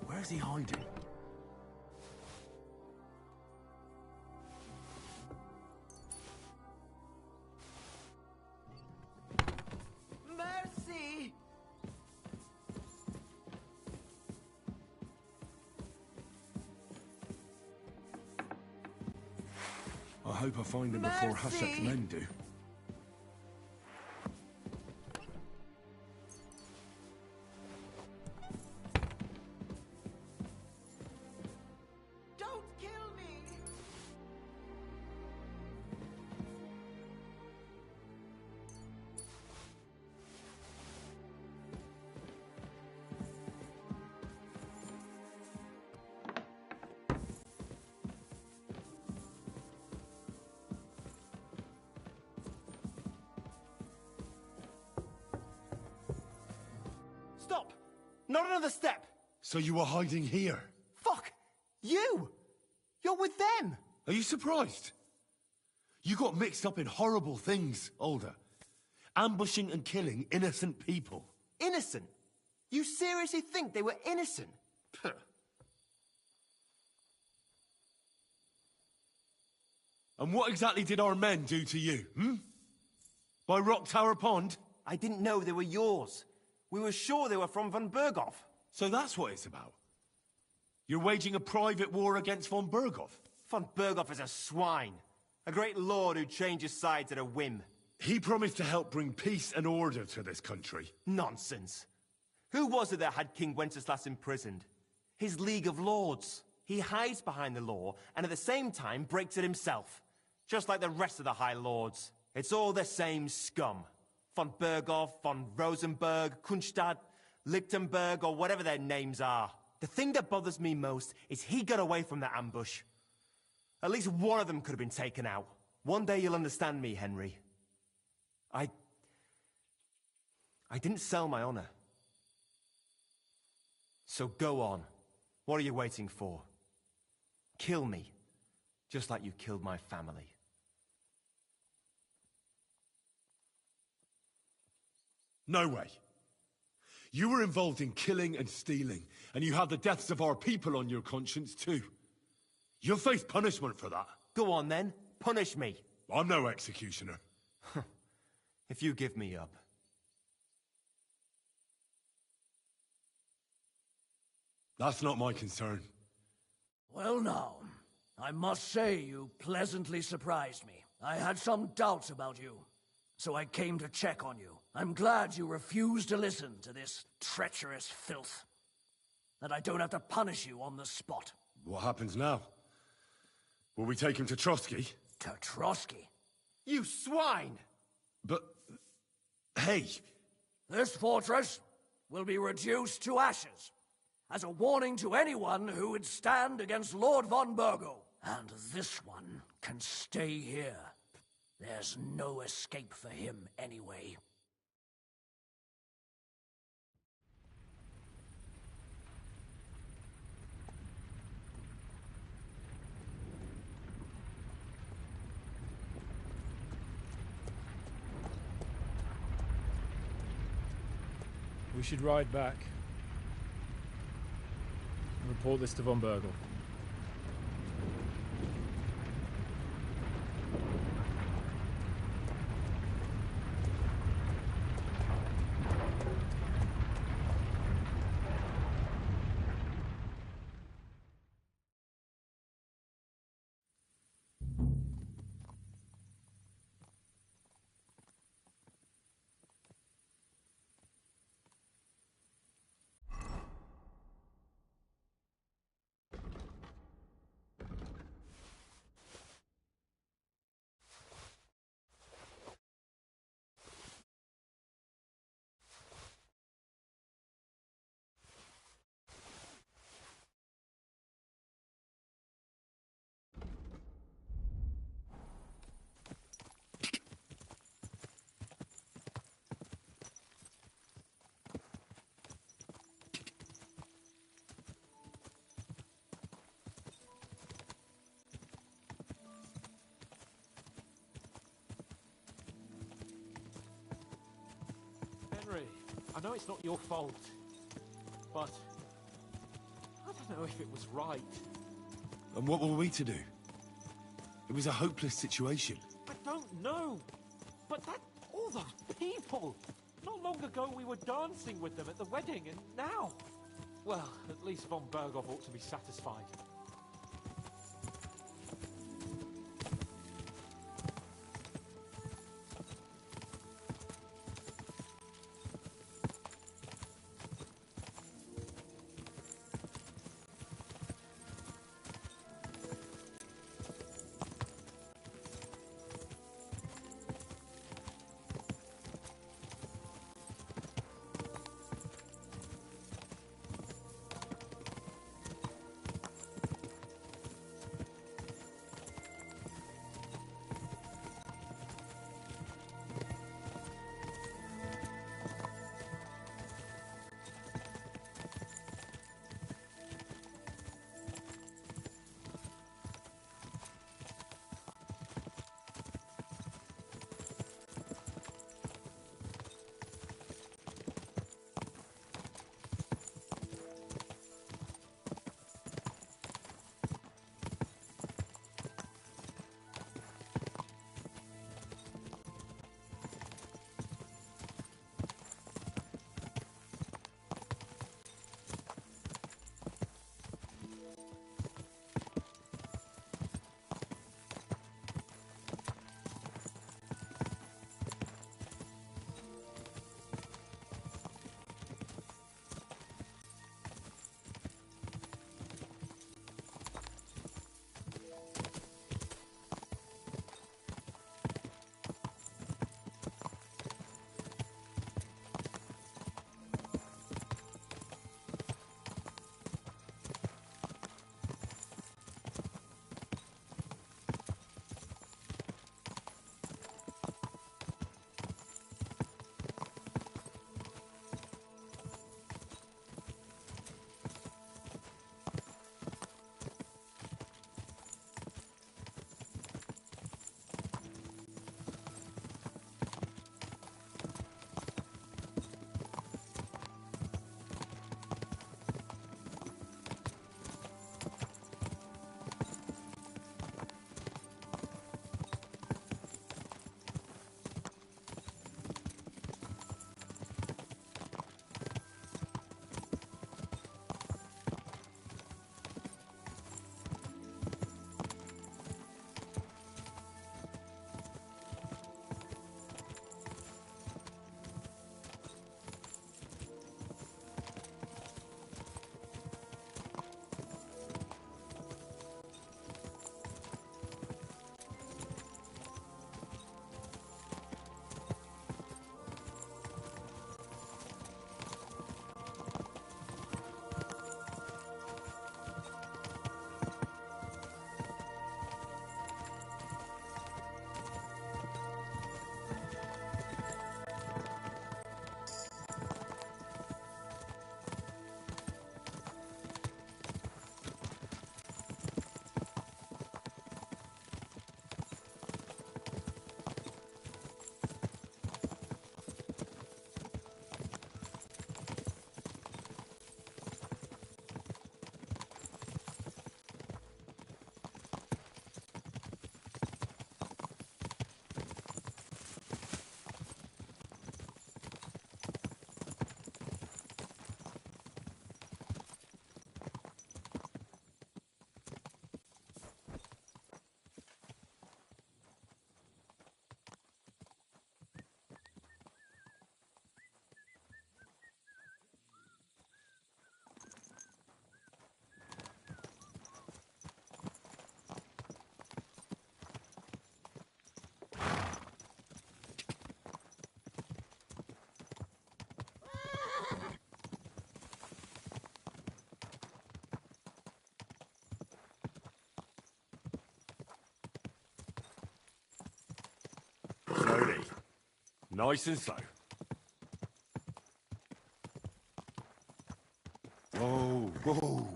Where's he hiding? Mercy! I hope I find him before Hashek's men do. Don't kill me! Stop! Not another step! So you were hiding here? Fuck! You! You're with them! Are you surprised? You got mixed up in horrible things, Alder. Ambushing and killing innocent people. Innocent? You seriously think they were innocent? Puh. And what exactly did our men do to you, By Rock Tower Pond? I didn't know they were yours. We were sure they were from von Berghoff. So that's what it's about. You're waging a private war against von Berghoff. Von Berghoff is a swine. A great lord who changes sides at a whim. He promised to help bring peace and order to this country. Nonsense. Who was it that had King Wenceslas imprisoned? His League of Lords. He hides behind the law, and at the same time breaks it himself. Just like the rest of the High Lords. It's all the same scum. Von Berghoff, von Rosenberg, Kunstad, Lichtenberg, or whatever their names are. The thing that bothers me most is he got away from that ambush. At least one of them could have been taken out. One day you'll understand me, Henry. I didn't sell my honor. So go on. What are you waiting for? Kill me, just like you killed my family. No way. You were involved in killing and stealing, and you had the deaths of our people on your conscience too. You'll face punishment for that. Go on then, punish me. I'm no executioner. If you give me up. That's not my concern. Well now, I must say you pleasantly surprised me. I had some doubts about you, so I came to check on you. I'm glad you refused to listen to this treacherous filth. That I don't have to punish you on the spot. What happens now? Will we take him to Trotsky? To Trotsky? You swine! But... hey! This fortress will be reduced to ashes, as a warning to anyone who would stand against Lord von Burgo. And this one can stay here. There's no escape for him anyway. We should ride back and report this to von Burgle. Henry, I know it's not your fault, but I don't know if it was right. And what were we to do? It was a hopeless situation. I don't know, but all those people. Not long ago we were dancing with them at the wedding, and now, well, at least von Berghoff ought to be satisfied. Nice and slow. Whoa, whoa.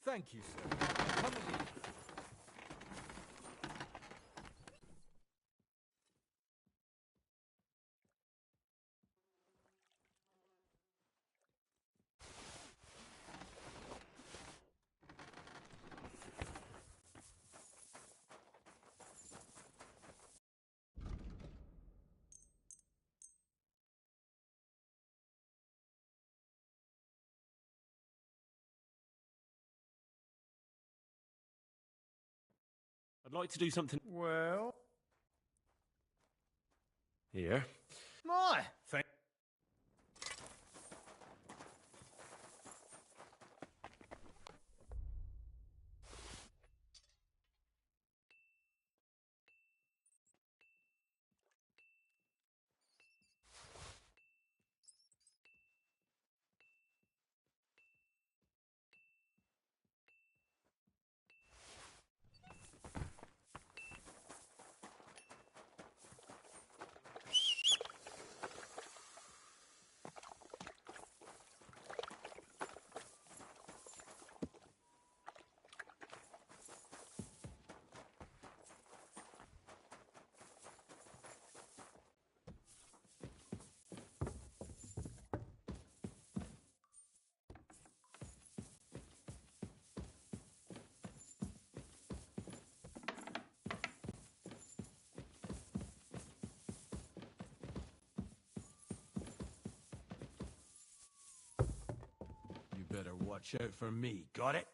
Thank you, sir. Come again. I'd like to do something. Well? Here. My, thank. You better watch out for me, got it?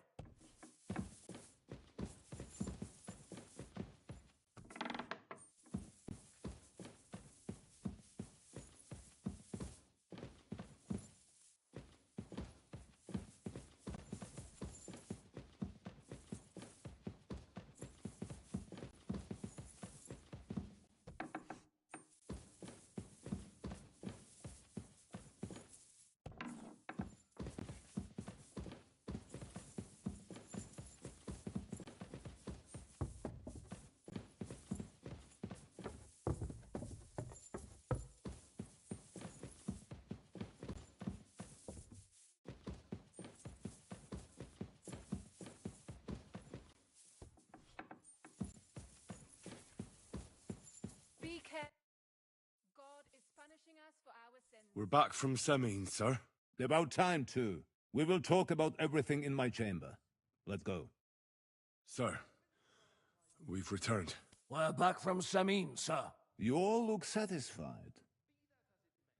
Be careful. God is punishing us for our sins. We're back from Semin, sir. About time, too. We will talk about everything in my chamber. Let's go. Sir, we've returned. We're back from Samin, sir. You all look satisfied.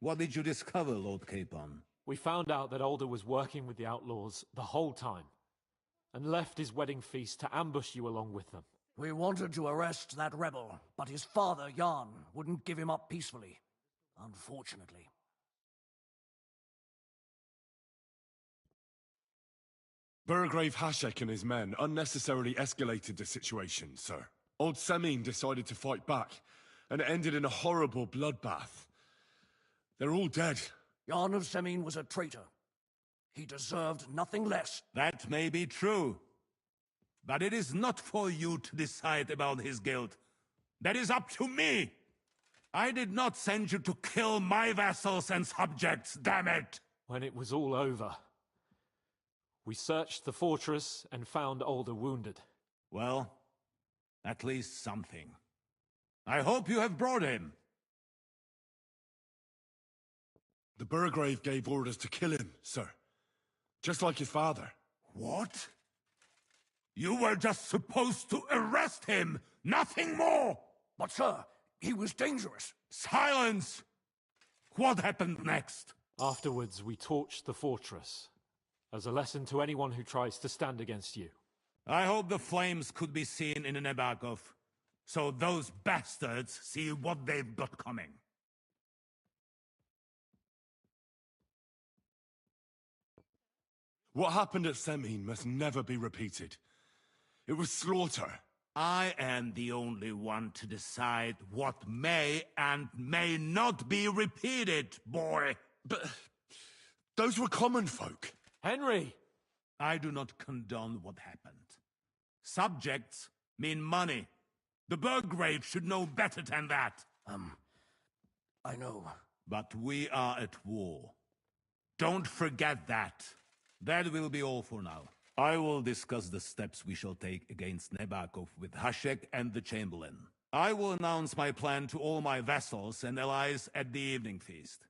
What did you discover, Lord Capon? We found out that Alder was working with the outlaws the whole time, and left his wedding feast to ambush you along with them. We wanted to arrest that rebel, but his father, Jan, wouldn't give him up peacefully. Unfortunately. Burgrave Hashek and his men unnecessarily escalated the situation, sir. Old Semin decided to fight back, and it ended in a horrible bloodbath. They're all dead. Jan of Semin was a traitor. He deserved nothing less. That may be true. But it is not for you to decide about his guilt. That is up to me! I did not send you to kill my vassals and subjects, damn it! When it was all over, we searched the fortress and found Alder wounded. Well, at least something. I hope you have brought him. The Burgrave gave orders to kill him, sir. Just like his father. What? You were just supposed to arrest him, nothing more! But sir, he was dangerous. Silence! What happened next? Afterwards, we torched the fortress, as a lesson to anyone who tries to stand against you. I hope the flames could be seen in Nebakov, so those bastards see what they've got coming. What happened at Semin must never be repeated. It was slaughter. I am the only one to decide what may and may not be repeated, boy. But those were common folk. Henry! I do not condone what happened. Subjects mean money. The Burgrave should know better than that. I know. But we are at war. Don't forget that. That will be all for now. I will discuss the steps we shall take against Nebakov with Hashek and the Chamberlain. I will announce my plan to all my vassals and allies at the evening feast.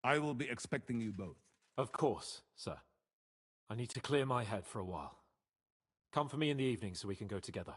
I will be expecting you both. Of course, sir. I need to clear my head for a while. Come for me in the evening so we can go together.